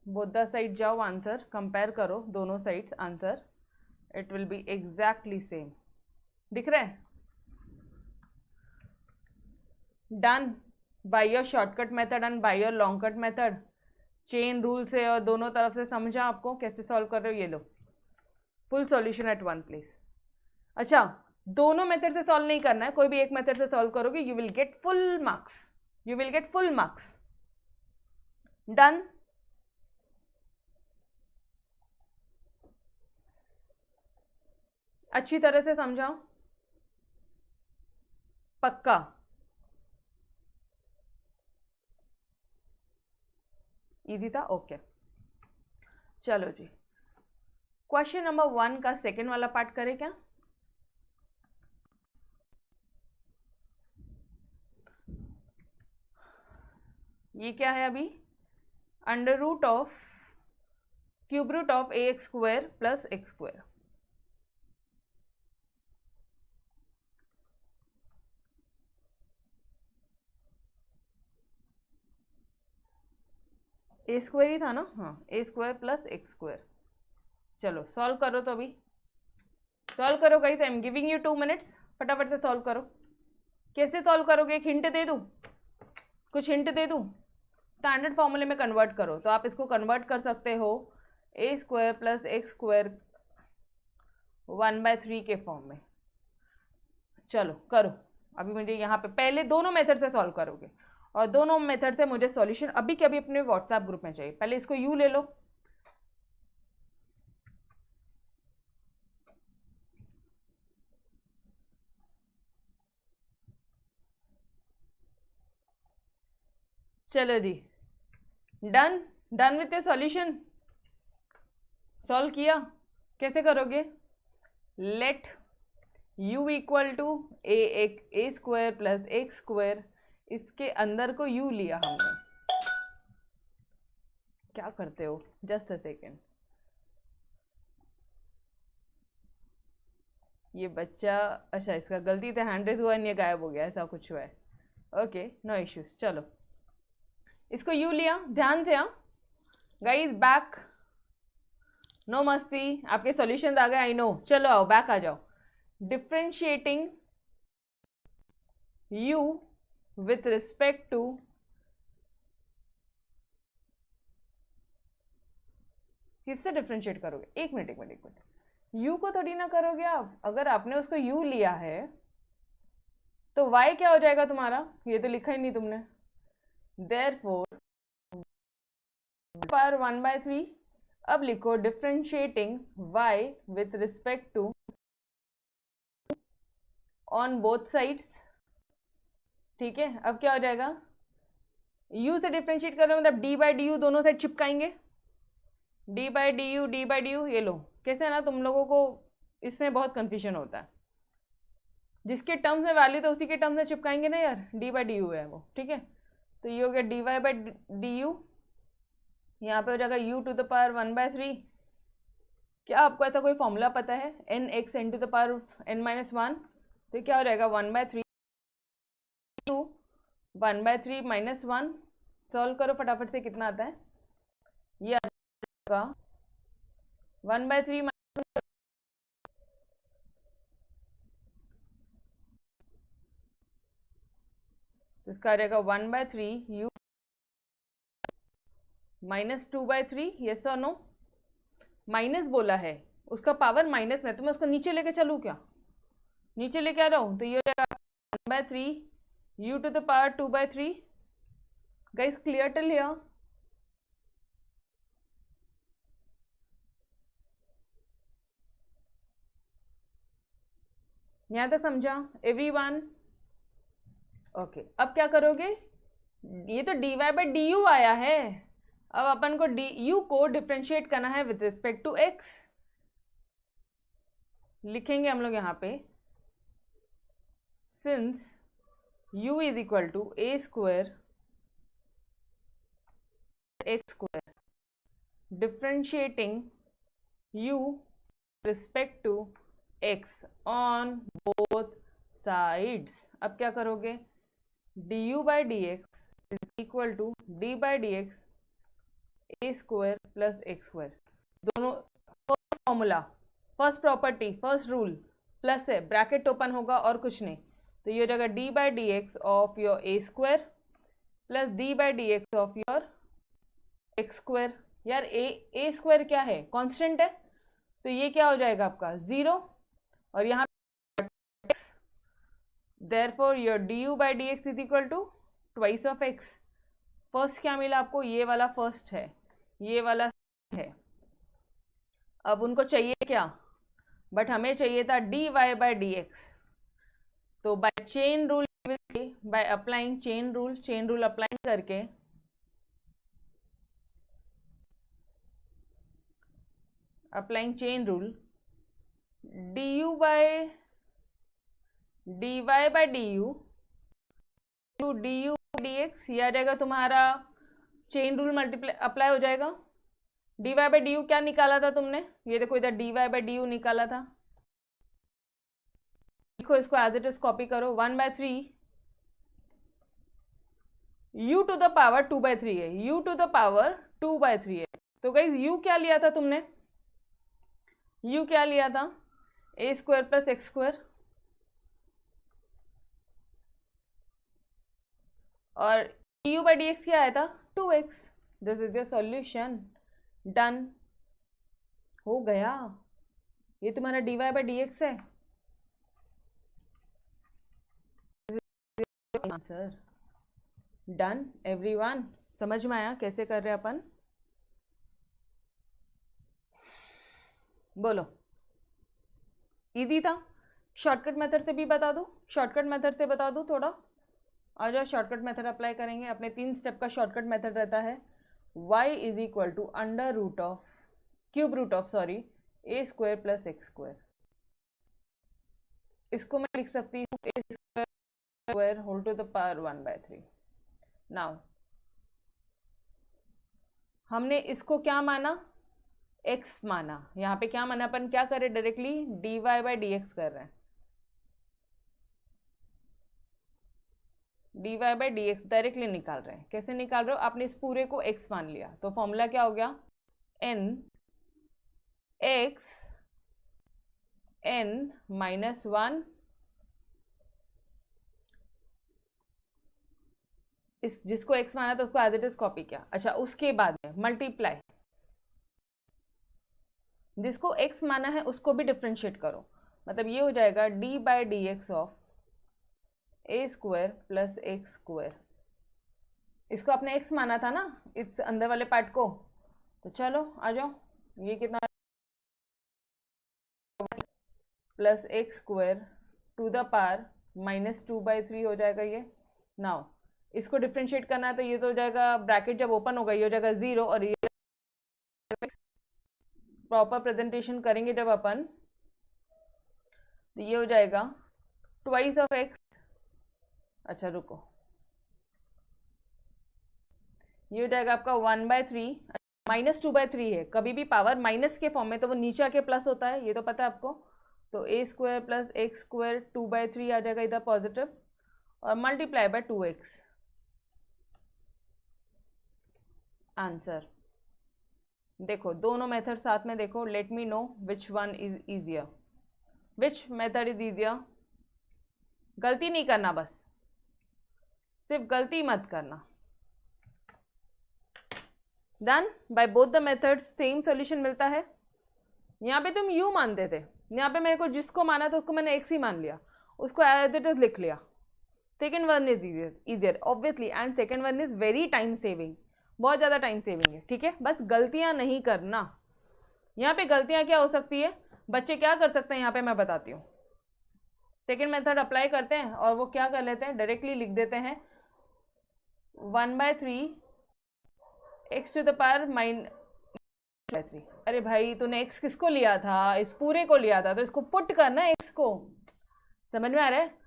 बोथ द साइड जाओ, आंसर कंपेयर करो दोनों sides, answer it will be exactly same. दिख रहा है? Done by your shortcut method and by your long cut method, chain rule से और दोनों तरफ से समझा आपको कैसे सॉल्व कर रहे हो। ये लो full solution at one place. अच्छा, दोनों मेथड से सॉल्व नहीं करना है, कोई भी एक मेथड से सॉल्व करोगे, you will get full marks, you will get full marks. Done? अच्छी तरह से समझाओ, पक्का? इजी था? ओके, चलो जी, क्वेश्चन नंबर 1 का सेकेंड वाला पार्ट करें क्या? ये क्या है अभी? Under root of cube root of ax² + x²। a² ही था ना? हाँ, a² + x²। चलो सॉल्व करो, तो अभी सॉल्व करो guys, I am giving you 2 minutes, फटाफट से सॉल्व करो। कैसे सॉल्व करोगे? एक हिंट दे दूँ? कुछ हिंट दे दूँ? स्टैंडर्ड फॉर्मूले में कन्वर्ट करो, तो आप इसको कन्वर्ट कर सकते हो a² + x² 1/3 के फॉर्म में। चलो करो, अभी मुझे यहाँ पे पहले दोनों मेथड से सॉल्व करोगे, और दोनों मेथड से मुझे सॉल्यूशन अभी के अभी अपने व्हाट्सएप ग्रुप में चाहिए। पहले इसको यू ले लो, चलो जी, done? Done with the solution? Solve किया? कैसे करोगे? Late u equal to a² + x², इसके अंदर को u लिया हमने। क्या करते हो? जस्ट अ सेकेंड, ये बच्चा, अच्छा इसका गलती से हैंड रेज हुआ, नहीं गायब हो गया, ऐसा कुछ हुआ है। Okay, no issues. चलो इसको यू लिया, ध्यान से। हाँ गाइस, बैक, नो मस्ती, आपके सॉल्यूशन आ गए, आई नो। चलो आओ, बैक आ जाओ। Differentiating u with respect to किससे डिफ्रेंशिएट करोगे? एक मिनट, u को थोड़ी ना करोगे आप। अगर आपने उसको u लिया है तो y क्या हो जाएगा तुम्हारा? ये तो लिखा ही नहीं तुमने। Therefore power 1/3। अब लिखो differentiating y with respect to on both sides. ठीक है, अब क्या हो जाएगा? u से डिफ्रेंशिएट कर रहे हो मतलब d/du दोनों साइड चिपकाएंगे, d/du। ये लो, कैसे है ना, तुम लोगों को इसमें बहुत कंफ्यूजन होता है। जिसके टर्म्स में वैल्यू तो उसी के टर्म्स में चिपकाएंगे ना यार, d/du है वो। ठीक है, तो ये हो गया dy/du, यहाँ पे हो जाएगा u टू द पावर 1/3। क्या आपको ऐसा कोई फॉर्मूला पता है? nx n to the power n-1, तो क्या हो जाएगा 1/3 टू 1/3 -1। सॉल्व करो फटाफट से, कितना आता है? ये आएगा 1/3 इसका आ जाएगा 1/3 u -2/3। यस और नो? माइनस बोला है, उसका पावर माइनस में, तो मैं उसको नीचे लेके चलूँ क्या? नीचे लेके आ रहा हूँ, तो ये हो जाएगा 1/3 u to the power 2/3। Guys clear till here? यहाँ तक समझा एवरीवन? ओके, अब क्या करोगे, ये तो dy बाई डी यू आया है, अब अपन को डी यू को डिफ्रेंशिएट करना है विद रिस्पेक्ट टू x। लिखेंगे हम लोग यहाँ पे since u is equal to A square X square differentiating u respect to x on both sides. अब क्या करोगे, du by D x is equal to D by D X A square plus x square. दोनों first formula, first property, first rule plus है, bracket open होगा और कुछ नहीं, तो ये हो जाएगा D by D x of your A square plus D by D x of your x square. यार ए स्क्वायर क्या है, कांस्टेंट है, तो ये क्या हो जाएगा आपका 0, और यहाँ therefore your d u by D x is equal to twice of x. First क्या मिला आपको, ये वाला फर्स्ट है, ये वाला है। अब उनको चाहिए क्या, बट हमें चाहिए था D Y by D x, तो by chain rule, by applying chain rule applying करके applying chain rule D you by D Y by D U to D U D X, ये आ जाएगा तुम्हारा चेन रूल मल्टीप्लाई अप्लाई हो जाएगा। D Y by D u क्या निकाला था तुमने, ये देखो इधर d Y by D u निकाला था, लिखो इसको एज इट इज कॉपी करो, 1/3 u टू द पावर 2/3 है, u टू द पावर 2/3 है। तो गाइज u क्या लिया था तुमने, u क्या लिया था, ए स्क्वायर प्लस एक्स स्क्वायर, और du बाई डी एक्स क्या आया था 2x। This is your solution, done हो गया, ये तुम्हारा dy बाई डी एक्स है आंसर। डन एवरीवन, समझ में आया कैसे कर रहे अपन, बोलो इजी था। शॉर्टकट मेथड से भी बता दूं, शॉर्टकट मेथड से बता दूं थोड़ा, आ जाओ शॉर्टकट मेथड अप्लाई करेंगे। अपने 3 स्टेप का शॉर्टकट मेथड रहता है y is equal to under root of cube root of sorry A square plus x square. इसको मैं लिख सकती हूँ A square whole to the power 1/3। Now हमने इसको क्या माना, x माना, यहाँ पे क्या माना, अपन क्या करें directly dy by D x कर रहे हैं, dy by D x directly निकाल रहे हैं। कैसे निकाल रहे हो, आपने इस पूरे को x मान लिया, तो फॉर्मूला क्या हो गया, n x n माइनस 1, इस जिसको x माना था उसको एज इट इज कॉपी किया। अच्छा, उसके बाद में मल्टीप्लाई, जिसको x माना है उसको भी डिफ्रेंशिएट करो, मतलब ये हो जाएगा D by D x of A square plus x square. इसको आपने x माना था ना, इस अंदर वाले पार्ट को, तो चलो आ जाओ, ये कितना plus x square to the power -2/3 हो जाएगा ये। नाउ इसको डिफ्रेंशिएट करना है, तो ये तो हो जाएगा, ब्रैकेट जब ओपन होगा ये हो जाएगा 0, और ये प्रॉपर प्रेजेंटेशन करेंगे जब अपन, तो ये हो जाएगा ट्वाइस ऑफ एक्स। अच्छा रुको, ये हो जाएगा आपका 1/3, -2/3 है, कभी भी पावर माइनस के फॉर्म में तो वो नीचे आके प्लस होता है, ये तो पता है आपको, तो ए स्क्वायर प्लस एक्स स्क्वायर 2/3 आ जाएगा इधर पॉजिटिव, और मल्टीप्लाई बाय 2x आंसर। देखो दोनों मेथड साथ में देखो, let me know which one is easier, which method is easier. गलती नहीं करना, बस सिर्फ गलती मत करना। Done, bye both the methods same solution मिलता है। यहाँ पे तुम u मानते थे, यहाँ पे मेरे को जिसको माना था उसको मैंने x ही मान लिया, उसको एज इट इज लिख लिया। Second one is easier obviously, and second one is very time saving, बहुत ज़्यादा टाइम सेविंग है, ठीक है। बस गलतियाँ नहीं करना। यहाँ पे गलतियाँ क्या हो सकती है, बच्चे क्या कर सकते हैं यहाँ पे मैं बताती हूँ। सेकेंड मेथड अप्लाई करते हैं और वो क्या कर लेते हैं, डायरेक्टली लिख देते हैं 1/3 एक्स टू द पावर -3। अरे भाई तूने एक्स किसको लिया था, इस पूरे को लिया था, तो इसको पुट करना एक्स को, समझ में आ रहा है।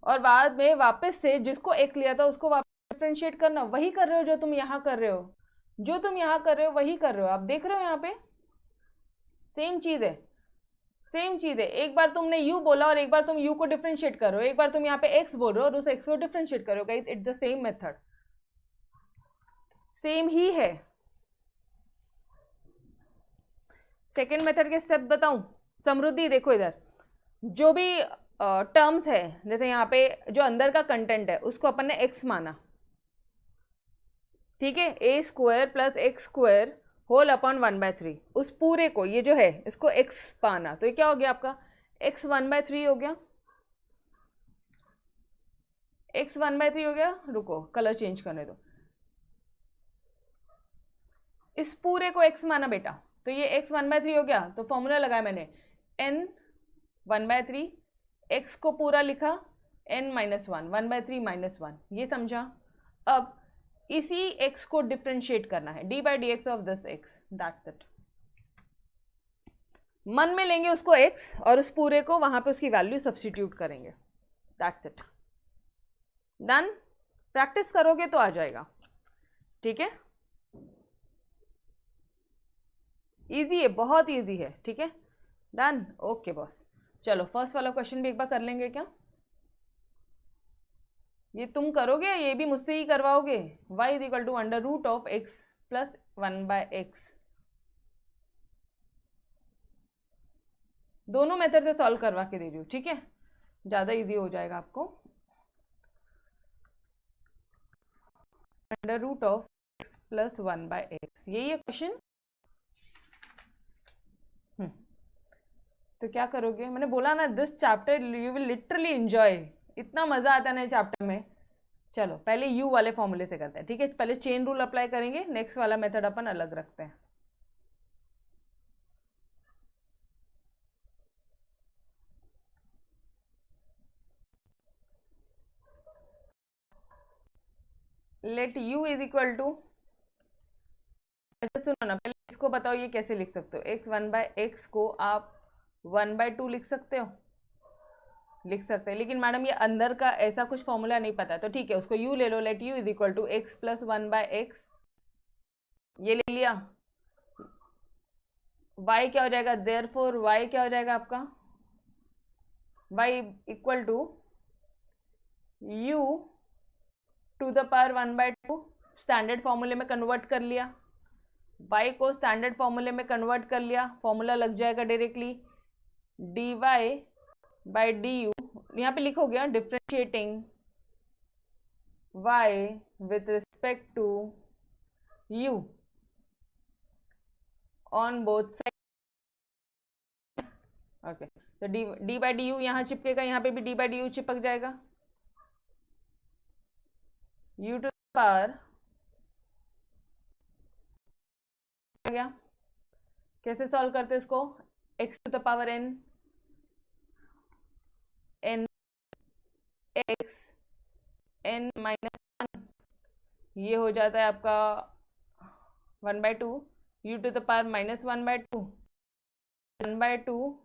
और बाद में वापस से जिसको एक्स लिया था उसको वापस डिफ्रेंशिएट करना, वही कर रहे हो जो तुम यहाँ कर रहे हो, जो तुम यहाँ कर रहे हो वही कर रहे हो। आप देख रहे हो यहाँ पे सेम चीज है, सेम चीज है। एक बार तुमने u बोला और एक बार तुम u को डिफ्रेंशिएट करो, एक बार तुम यहाँ पे x बोल रहे हो और उस x को डिफ्रेंशिएट करो। Guys it's the same method, same ही है। सेकेंड मेथड के स्टेप बताऊं, समृद्धि देखो इधर, जो भी टर्म्स है, जैसे यहाँ पे जो अंदर का कंटेंट है उसको अपन ने x माना, ठीक है, a² plus x² whole upon 1/3, उस पूरे को ये जो है इसको x पाना, तो ये क्या हो गया आपका x 1/3 हो गया, x 1/3 हो गया। रुको कलर चेंज करने दो, इस पूरे को x माना बेटा, तो ये x 1/3 हो गया। तो फॉर्मूला लगाया मैंने n 1/3, x को पूरा लिखा n -1, 1/3 -1, ये समझा। अब इसी x को डिफ्रेंशिएट करना है, d/dx of this x, that's it. मन में लेंगे उसको x और उस पूरे को वहां पे उसकी वैल्यू सब्स्टिट्यूट करेंगे, दैट्स इट, डन। प्रैक्टिस करोगे तो आ जाएगा, ठीक है, इजी है, बहुत इजी है, ठीक है, डन, ओके बॉस। चलो फर्स्ट वाला क्वेश्चन भी एक बार कर लेंगे क्या, ये तुम करोगे, ये भी मुझसे ही करवाओगे। y is equal to √(x + 1/x), दोनों मेथड से सॉल्व करवा के दे रही हूँ, ठीक है, ज्यादा इजी हो जाएगा आपको। √(x + 1/x), यही है क्वेश्चन। तो क्या करोगे, मैंने बोला ना this chapter you will literally enjoy, इतना मजा आता है ना चैप्टर में। चलो पहले u वाले फॉर्मूले से करते हैं, ठीक है, पहले चेन रूल अप्लाई करेंगे, नेक्स्ट वाला मेथड अपन अलग रखते हैं। Let u is equal to, सुनो ना पहले इसको बताओ ये कैसे लिख सकते हो, x 1/x को आप 1/2 लिख सकते हो, लिख सकते हैं, लेकिन मैडम ये अंदर का ऐसा कुछ फॉर्मूला नहीं पता, तो ठीक है उसको u ले लो, let u is equal to x + 1/x, ये ले लिया। y क्या हो जाएगा, देयरफॉर y क्या हो जाएगा आपका, y equal to u to the power 1/2, standard फॉर्मूले में कन्वर्ट कर लिया, y को स्टैंडर्ड फॉर्मूले में कन्वर्ट कर लिया, फॉर्मूला लग जाएगा डायरेक्टली dy/du, यहाँ पे लिखोगे गया differentiating y with respect to u on both side, okay. तो d/du यहाँ चिपकेगा, यहाँ पे भी d/du चिपक जाएगा, u टू द पावर गया। कैसे सॉल्व करते हैं इसको, x to the power n x n -1, ये हो जाता है आपका 1/2, u to the power -1/2, 1/2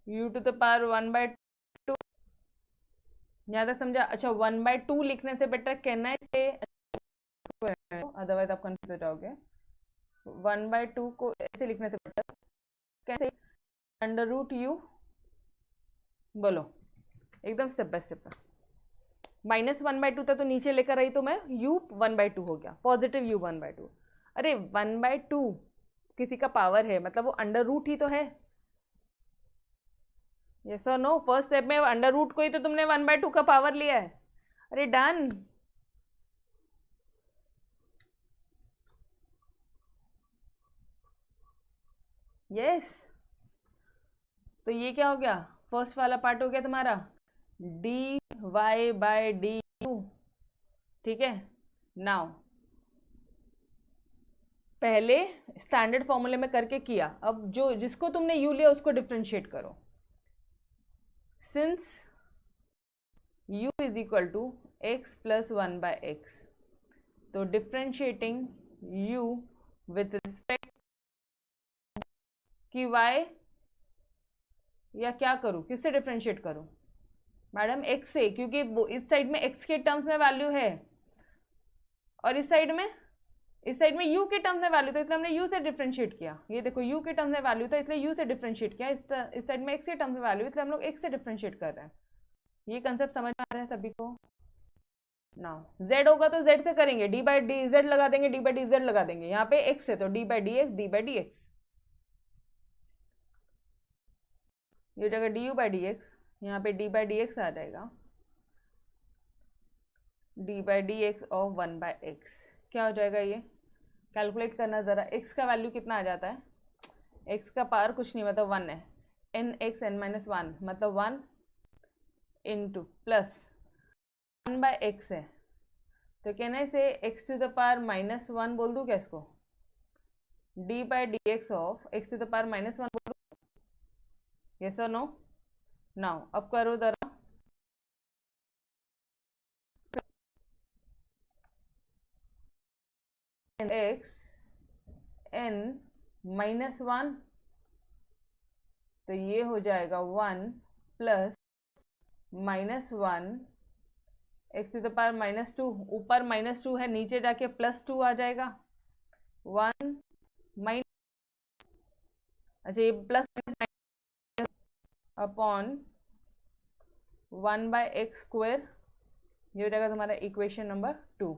u to the power 1/2, यहाँ तक समझा। अच्छा 1/2 लिखने से बेटर कहना है इसे, अदरवाइज आप कंफ्यूज हो जाओगे। 1/2 को ऐसे लिखने से बेटर कैसे, √u, बोलो एकदम स्टेप बाय स्टेप। -1/2 था तो नीचे लेकर आई तो मैं u 1/2 हो गया, पॉजिटिव u 1/2। अरे 1/2 किसी का पावर है, मतलब वो अंडर रूट ही तो है, यस और नो। फर्स्ट स्टेप में अंडर रूट को ही तो तुमने 1/2 का पावर लिया है। अरे डन, यस। तो ये क्या हो गया, फर्स्ट वाला पार्ट हो गया तुम्हारा dy/du, ठीक है। नाउ पहले स्टैंडर्ड फॉर्मूले में करके किया, अब जो जिसको तुमने u लिया उसको डिफ्रेंशिएट करो, since u is equal to x plus 1/x, तो डिफ्रेंशिएटिंग u विथ रिस्पेक्ट कि y, या क्या करूं, किससे डिफ्रेंशिएट करूं मैडम, x से, क्योंकि इस साइड में x के टर्म्स में वैल्यू है और इस साइड में u के टर्म्स में वैल्यू था, इसलिए हमने u से डिफ्रेंशिएट किया। ये देखो u के टर्म्स में वैल्यू था इसलिए u से डिफ्रेंशिएट किया, इस साइड में x के टर्म्स में वैल्यू, इसलिए हम लोग x से डिफ्रेंशिएट कर रहे हैं। ये कंसेप्ट समझ में आ रहा है सभी को? नाउ z होगा तो z से करेंगे, d बाई डी जेड लगा देंगे, d बाई डी जेड लगा देंगे। यहाँ पे x है तो d by D x, d by D X, ये जगह du बाई डी एक्स, यहाँ पे d बाई डी एक्स आ जाएगा, d by D x of 1/x। क्या हो जाएगा ये, कैलकुलेट करना ज़रा, x का वैल्यू कितना आ जाता है, x का पावर कुछ नहीं मतलब 1 है, nx n-1 मतलब 1 इंटू प्लस 1/x है, तो कहने से x टू द पावर -1 बोल दूँ क्या इसको, d by D x of x to the power -1 बोल दूँ, यस और नो? नाउ अब करो जरा, x n-1, तो ये हो जाएगा 1 plus -1 x to the power -2, ऊपर -2 है, नीचे जाके +2 आ जाएगा, 1 माइनस, अच्छा ये प्लस अपॉन 1/x², ये हो जाएगा तुम्हारा equation number 2।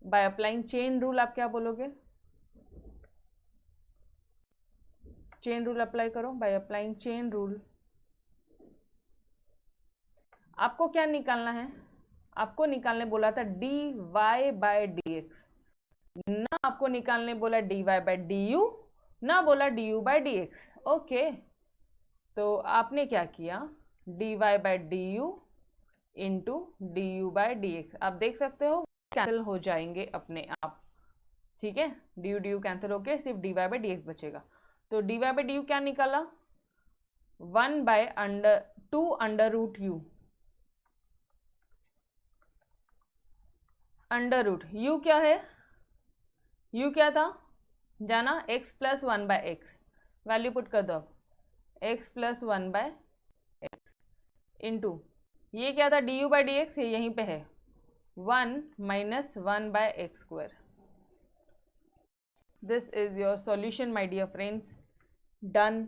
Bye applying chain rule आप क्या बोलोगे, चेन रूल अप्लाई करो, बाय अप्लाइंग चेन रूल आपको क्या निकालना है, आपको निकालने बोला था dy बाय dx, ना आपको निकालने बोला dy बाय du, ना बोला du बाय dx। ओके, तो आपने क्या किया, dy by du into du by dx, आप देख सकते हो कैंसिल हो जाएंगे अपने आप, ठीक है, du कैंसिल होके सिर्फ dy बाय dx बचेगा। तो dy बाय du क्या निकाला, 1/2 under root u, under root u क्या है, u क्या था जाना, x plus 1/x, value put कर दो अब, x प्लस 1/x इंटू ये क्या था du बाई डी एक्स, ये यहीं पे है 1 minus 1/x²। This is your solution my dear friends, done,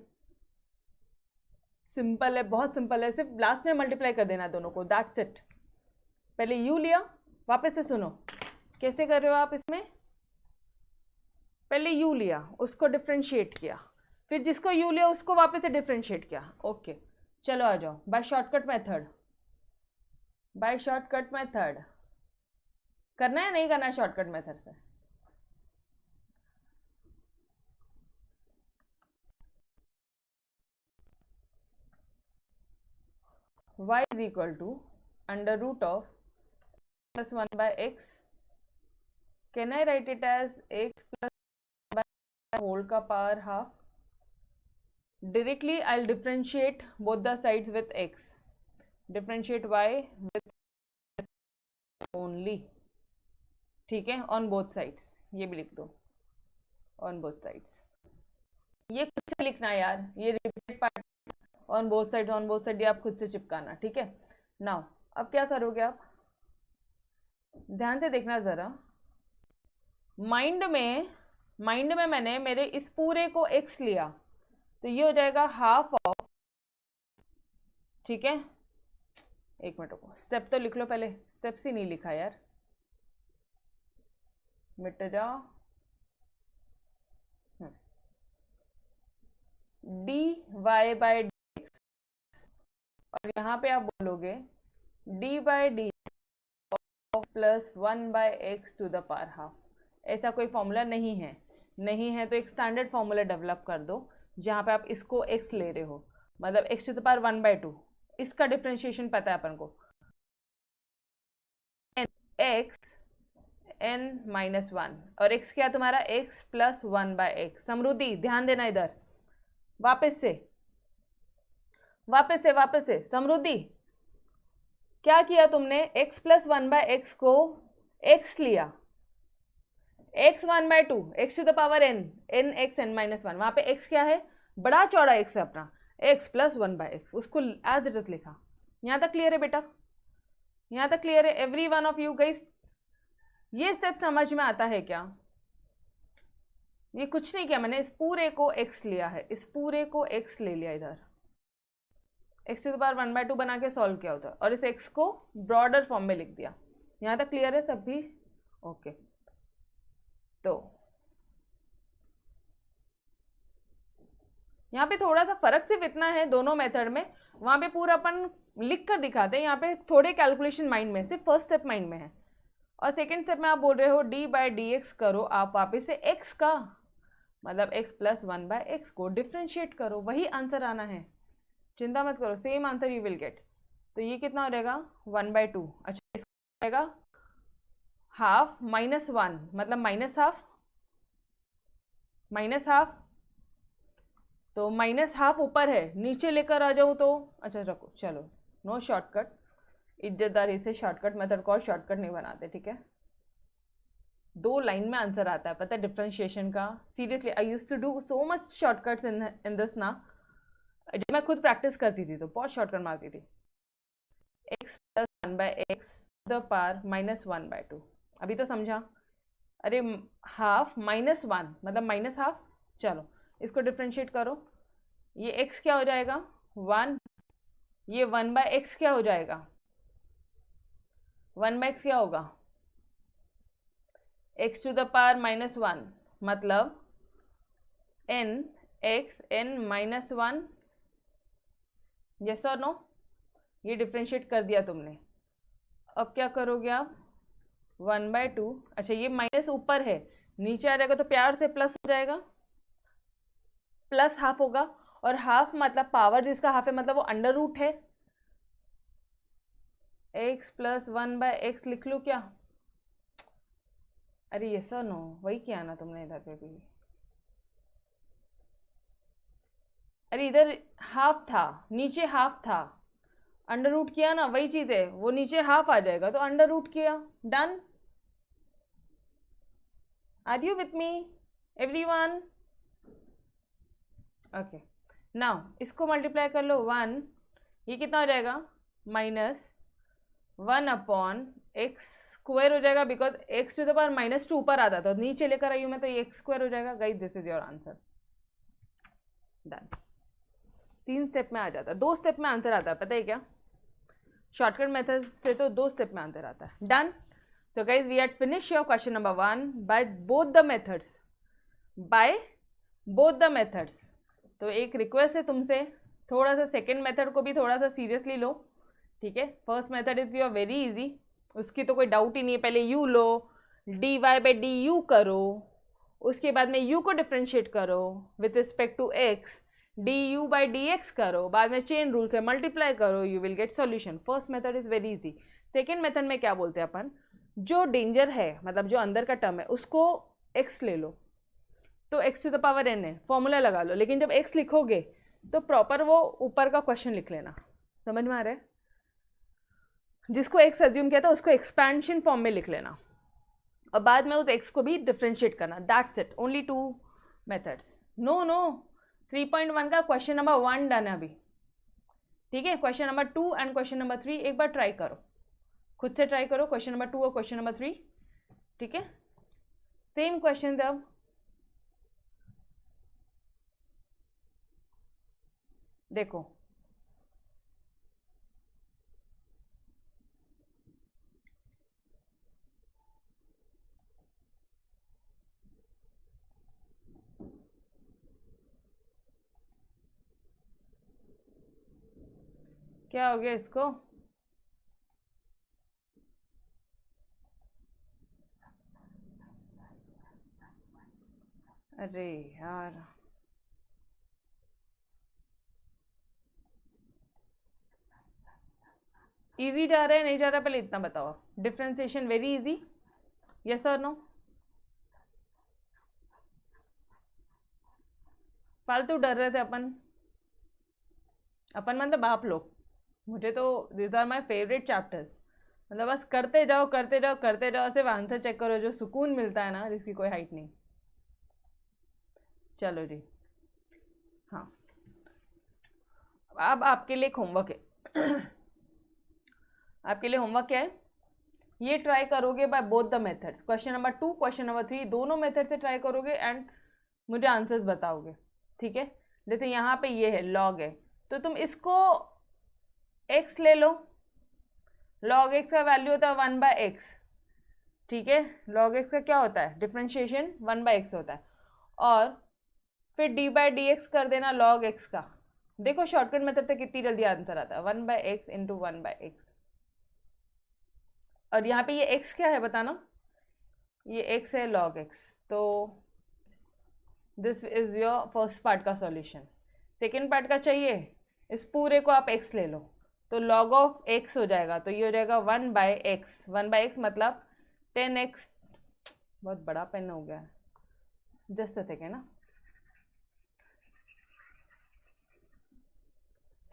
simple है, बहुत सिंपल है, सिर्फ लास्ट में मल्टीप्लाई कर देना दोनों को, दैट्स इट। पहले u लिया, वापस से सुनो कैसे कर रहे हो आप इसमें, पहले u लिया उसको डिफ्रेंशिएट किया, फिर जिसको u लिया उसको वापस से डिफ्रेंशिएट किया। ओके चलो आ जाओ, by shortcut method, by shortcut method करना है नहीं करना है, शॉर्टकट मेथड से y is equal to under root of plus 1/x, can I write it as x plus whole का power half, directly I'll differentiate both the sides with x, differentiate y with only, ठीक है, on both sides, ये भी लिख दो on both sides, ये खुद से लिखना है यार, ये repeated part on both sides ये आप खुद से चिपकाना, ठीक है। नाउ अब क्या करोगे आप, ध्यान से देखना जरा, माइंड में मैंने मेरे इस पूरे को x लिया, तो ये हो जाएगा हाफ ऑफ, ठीक है, एक मिनट रुको, स्टेप तो लिख लो पहले, स्टेप्स ही नहीं लिखा यार, मिट जाओ, dy बाय डी, और यहाँ पे आप बोलोगे dy by d plus 1/x to the power half, ऐसा कोई फॉर्मूला नहीं है तो एक स्टैंडर्ड फॉर्मूला डेवलप कर दो जहाँ पे आप इसको x ले रहे हो, मतलब x टू द पावर 1/2, इसका डिफ्रेंशिएशन पता है अपन को, x n-1 और x क्या तुम्हारा x प्लस 1/x। समृद्धि ध्यान देना इधर, वापस से वापस से समृद्धि, क्या किया तुमने, x प्लस 1/x को x लिया, x 1/2, x to the power n, n x n minus 1, वहां पे x क्या है, बड़ा चौड़ा x है अपना, x प्लस 1/x, उसको एज इट इज लिखा। यहां तक क्लियर है बेटा, यहां तक क्लियर है every one of you guys? ये स्टेप समझ में आता है क्या? ये कुछ नहीं किया मैंने, इस पूरे को x लिया है, इस पूरे को x ले लिया इधर, x टू द पावर 1/2 बना के सॉल्व किया होता, और इस x को ब्रॉडर फॉर्म में लिख दिया। यहां तक क्लियर है सब भी? ओके, तो यहाँ पे थोड़ा सा फर्क सिर्फ इतना है दोनों मेथड में, वहां पे पूरा अपन लिख कर दिखाते हैं, यहाँ पे थोड़े कैलकुलेशन माइंड में, सिर्फ फर्स्ट स्टेप माइंड में है, और सेकंड स्टेप में आप बोल रहे हो d/dx करो, आप वापस से x का मतलब x प्लस 1/x को डिफ्रेंशिएट करो, वही आंसर आना है, चिंता मत करो, same answer you will gate. तो ये कितना हो जाएगा 1/2, अच्छा इसका जाएगा हाफ माइनस 1, मतलब माइनस हाफ, तो माइनस हाफ ऊपर है, नीचे लेकर आ जाऊँ तो, अच्छा रखो चलो, नो शॉर्टकट, इज्जतदारी से शॉर्टकट मेथड को और शॉर्टकट नहीं बनाते, ठीक है? 2 लाइन में आंसर आता है, पता है डिफ्रेंशिएशन का, seriously I use to do so much shortcuts in this ना, जब मैं खुद प्रैक्टिस करती थी तो बहुत शॉर्टकट मारती थी। x plus 1/x the power minus 1/2, अभी तो समझा? अरे हाफ माइनस 1 मतलब माइनस हाफ, चलो इसको डिफ्रेंशिएट करो, ये x क्या हो जाएगा 1, ये 1/x क्या हो जाएगा, 1/x क्या होगा, x to the power minus 1, मतलब n x n minus 1, yes और नो? ये डिफ्रेंशिएट कर दिया तुमने, अब क्या करोगे आप 1/2, अच्छा ये माइनस ऊपर है, नीचे आ जाएगा तो प्यार से प्लस हो जाएगा, प्लस हाफ होगा, और हाफ मतलब पावर जिसका हाफ है मतलब वो अंडर रूट है, x प्लस 1/x लिख लूँ क्या? अरे ये सर नो, वही किया ना तुमने इधर पे भी, अरे इधर हाफ था, नीचे हाफ था, अंडर रूट किया ना, वही चीज है, वो नीचे हाफ आ जाएगा तो अंडर रूट किया, done. Are you with me everyone? Okay, now इसको मल्टीप्लाई कर लो 1, ये कितना हो जाएगा माइनस 1/x स्क्वायर हो जाएगा, because x to the power minus 2 ऊपर आता था, नीचे लेकर आई हूं मैं, तो ये x स्क्वायर हो जाएगा। Guys this is your answer, done. 3 step में आ जाता है, 2 स्टेप में आंसर आता है, पता है क्या? शॉर्टकट मेथड से तो 2 स्टेप में आंसर आता है, डन। तो guys we had finish your question number 1 by both the methods, तो एक रिक्वेस्ट है तुमसे, थोड़ा सा सेकेंड मेथड को भी थोड़ा सा सीरियसली लो, ठीक है? First method is your very easy, उसकी तो कोई डाउट ही नहीं है, पहले u लो, dy/du करो, उसके बाद में u को डिफ्रेंशिएट करो with respect to x, du/dx करो, बाद में चेन रूल से मल्टीप्लाई करो, you will gate solution. First method is very easy. Second method में क्या बोलते हैं अपन, जो डेंजर है मतलब जो अंदर का टर्म है उसको x ले लो, तो x to the power n है, फॉर्मूला लगा लो, लेकिन जब x लिखोगे तो प्रॉपर वो ऊपर का क्वेश्चन लिख लेना, समझ में आ रहा है? जिसको x अज्यूम किया था उसको एक्सपेंशन फॉर्म में लिख लेना, और बाद में उस x को भी डिफ्रेंशिएट करना, that's it, only 2 methods. No 3.1 का क्वेश्चन नंबर 1 डन है अभी, ठीक है? Question number 2 and question number 3 एक बार ट्राई करो, खुद से ट्राई करो, क्वेश्चन नंबर 2 और क्वेश्चन नंबर 3, ठीक है? सेम क्वेश्चन अब देखो, क्या हो गया इसको, अरे यार इजी जा रहा है नहीं जा रहा, पहले इतना बताओ, डिफ्रेंसिएशन वेरी इजी, यस और नो? फालतू डर रहे थे अपन, अपन मतलब आप लोग, मुझे तो this are my favourite chapters, मतलब बस करते जाओ करते जाओ करते जाओ, सिर्फ आंसर चेक करो, जो सुकून मिलता है ना जिसकी कोई हाइट नहीं। चलो जी, हाँ अब आपके लिए होमवर्क है। आपके लिए होमवर्क क्या है, ये ट्राई करोगे bye both the methods, question number 2 question number 3 दोनों मेथड से ट्राई करोगे एंड मुझे आंसर्स बताओगे, ठीक है। जैसे यहाँ पे ये है लॉग है, तो तुम इसको x ले लो, log x का वैल्यू होता है 1/x, ठीक है। log x का क्या होता है, डिफ्रेंशिएशन 1/x होता है, और फिर d/dx कर देना log x का। देखो शॉर्टकट मेथड से कितनी जल्दी आंसर आता है, 1/x इंटू 1/x। और यहाँ पे ये x क्या है बताना, ये x है log x, तो this is your first part का सॉल्यूशन। सेकेंड पार्ट का चाहिए, इस पूरे को आप x ले लो, तो log ऑफ x हो जाएगा, तो ये हो जाएगा 1/x, 1/x मतलब 10x, बहुत बड़ा पेन हो गया है, जस्ट अ सेकेंड ना।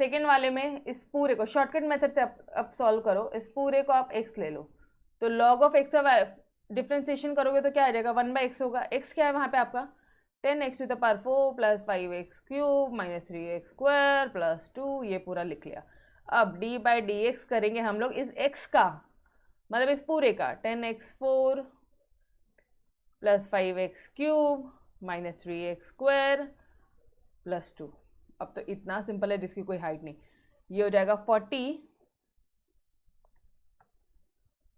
सेकेंड वाले में इस पूरे को शॉर्टकट मेथड से आप सॉल्व करो, इस पूरे को आप x ले लो, तो log ऑफ x का डिफ्रेंसिएशन करोगे तो क्या आ जाएगा, 1/x होगा। x क्या है वहाँ पे आपका 10x to the power 4 plus 5x cube minus 3x square plus 2, ये पूरा लिख लिया। अब d/dx करेंगे हम लोग इस x का, मतलब इस पूरे का 10x4 plus 5x cube minus 3x square plus 2। अब तो इतना सिंपल है जिसकी कोई हाइट नहीं, ये हो जाएगा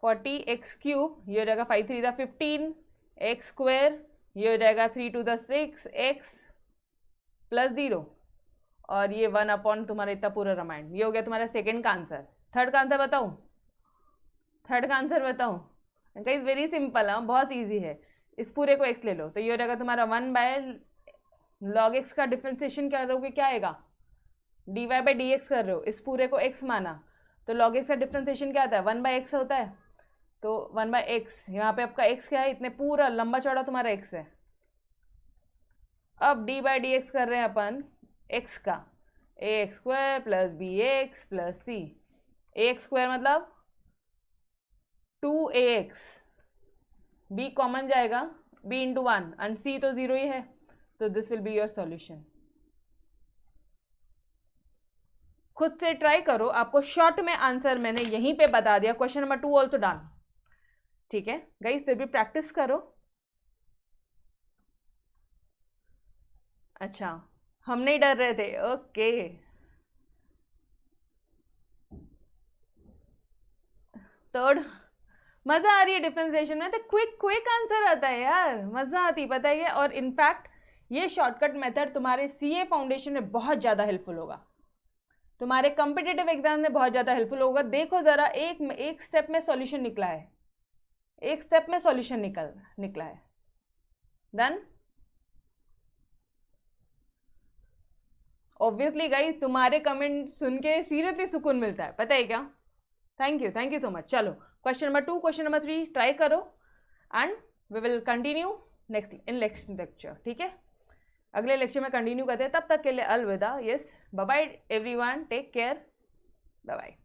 40x क्यूब, ये हो जाएगा 5 3 द 15 x स्क्वायर, ये हो जाएगा 3 2 द 6 x प्लस 0, और ये 1 तुम्हारा इतना पूरा रामायण। ये हो गया तुम्हारा सेकेंड का आंसर। थर्ड का आंसर बताऊं, थर्ड का आंसर बताऊं, गाइस वेरी सिंपल है, बहुत इजी है। इस पूरे को x ले लो, तो ये हो जाएगा तुम्हारा 1/log x का डिफ्रेंसिएशन क्या करोगे, क्या आएगा, dy/dx कर रहे हो, इस पूरे को x माना, तो log x का डिफ्रेंसिएशन क्या आता है, 1/x होता है, तो 1/x, यहाँ पे आपका x क्या है, इतने पूरा लंबा चौड़ा तुम्हारा x है। अब d/dx कर रहे हैं अपन x का, ax square plus bx plus c, ax square मतलब 2ax, b कॉमन जाएगा, b इंटू 1 एंड c तो 0 ही है, तो this will be your solution. खुद से ट्राई करो, आपको शॉर्ट में आंसर मैंने यहीं पे बता दिया, क्वेश्चन नंबर 2 ऑल्सो डन, ठीक है गाइस, फिर भी प्रैक्टिस करो। अच्छा, हम नहीं डर रहे थे, ओके। थर्ड, मजा आ रही है डिफरेंशिएशन में, तो क्विक क्विक आंसर आता है यार, मजा आती, पता है। और इनफैक्ट ये शॉर्टकट मेथड तुम्हारे सीए फाउंडेशन में बहुत ज्यादा हेल्पफुल होगा, तुम्हारे कॉम्पिटिटिव एग्जाम में बहुत ज्यादा हेल्पफुल होगा। देखो जरा, एक स्टेप में सॉल्यूशन निकला है, एक स्टेप में सॉल्यूशन निकला है, डन। ऑब्वियसली गाइस, तुम्हारे कमेंट सुन के सीरियसली सुकून मिलता है, पता है क्या। Thank you so much. चलो question number 2 question number 3 try करो and we will continue next lecture, ठीक है। अगले लेक्चर में कंटिन्यू करते हैं, तब तक के लिए अलविदा। Yes, bye bye everyone, take care, bye bye.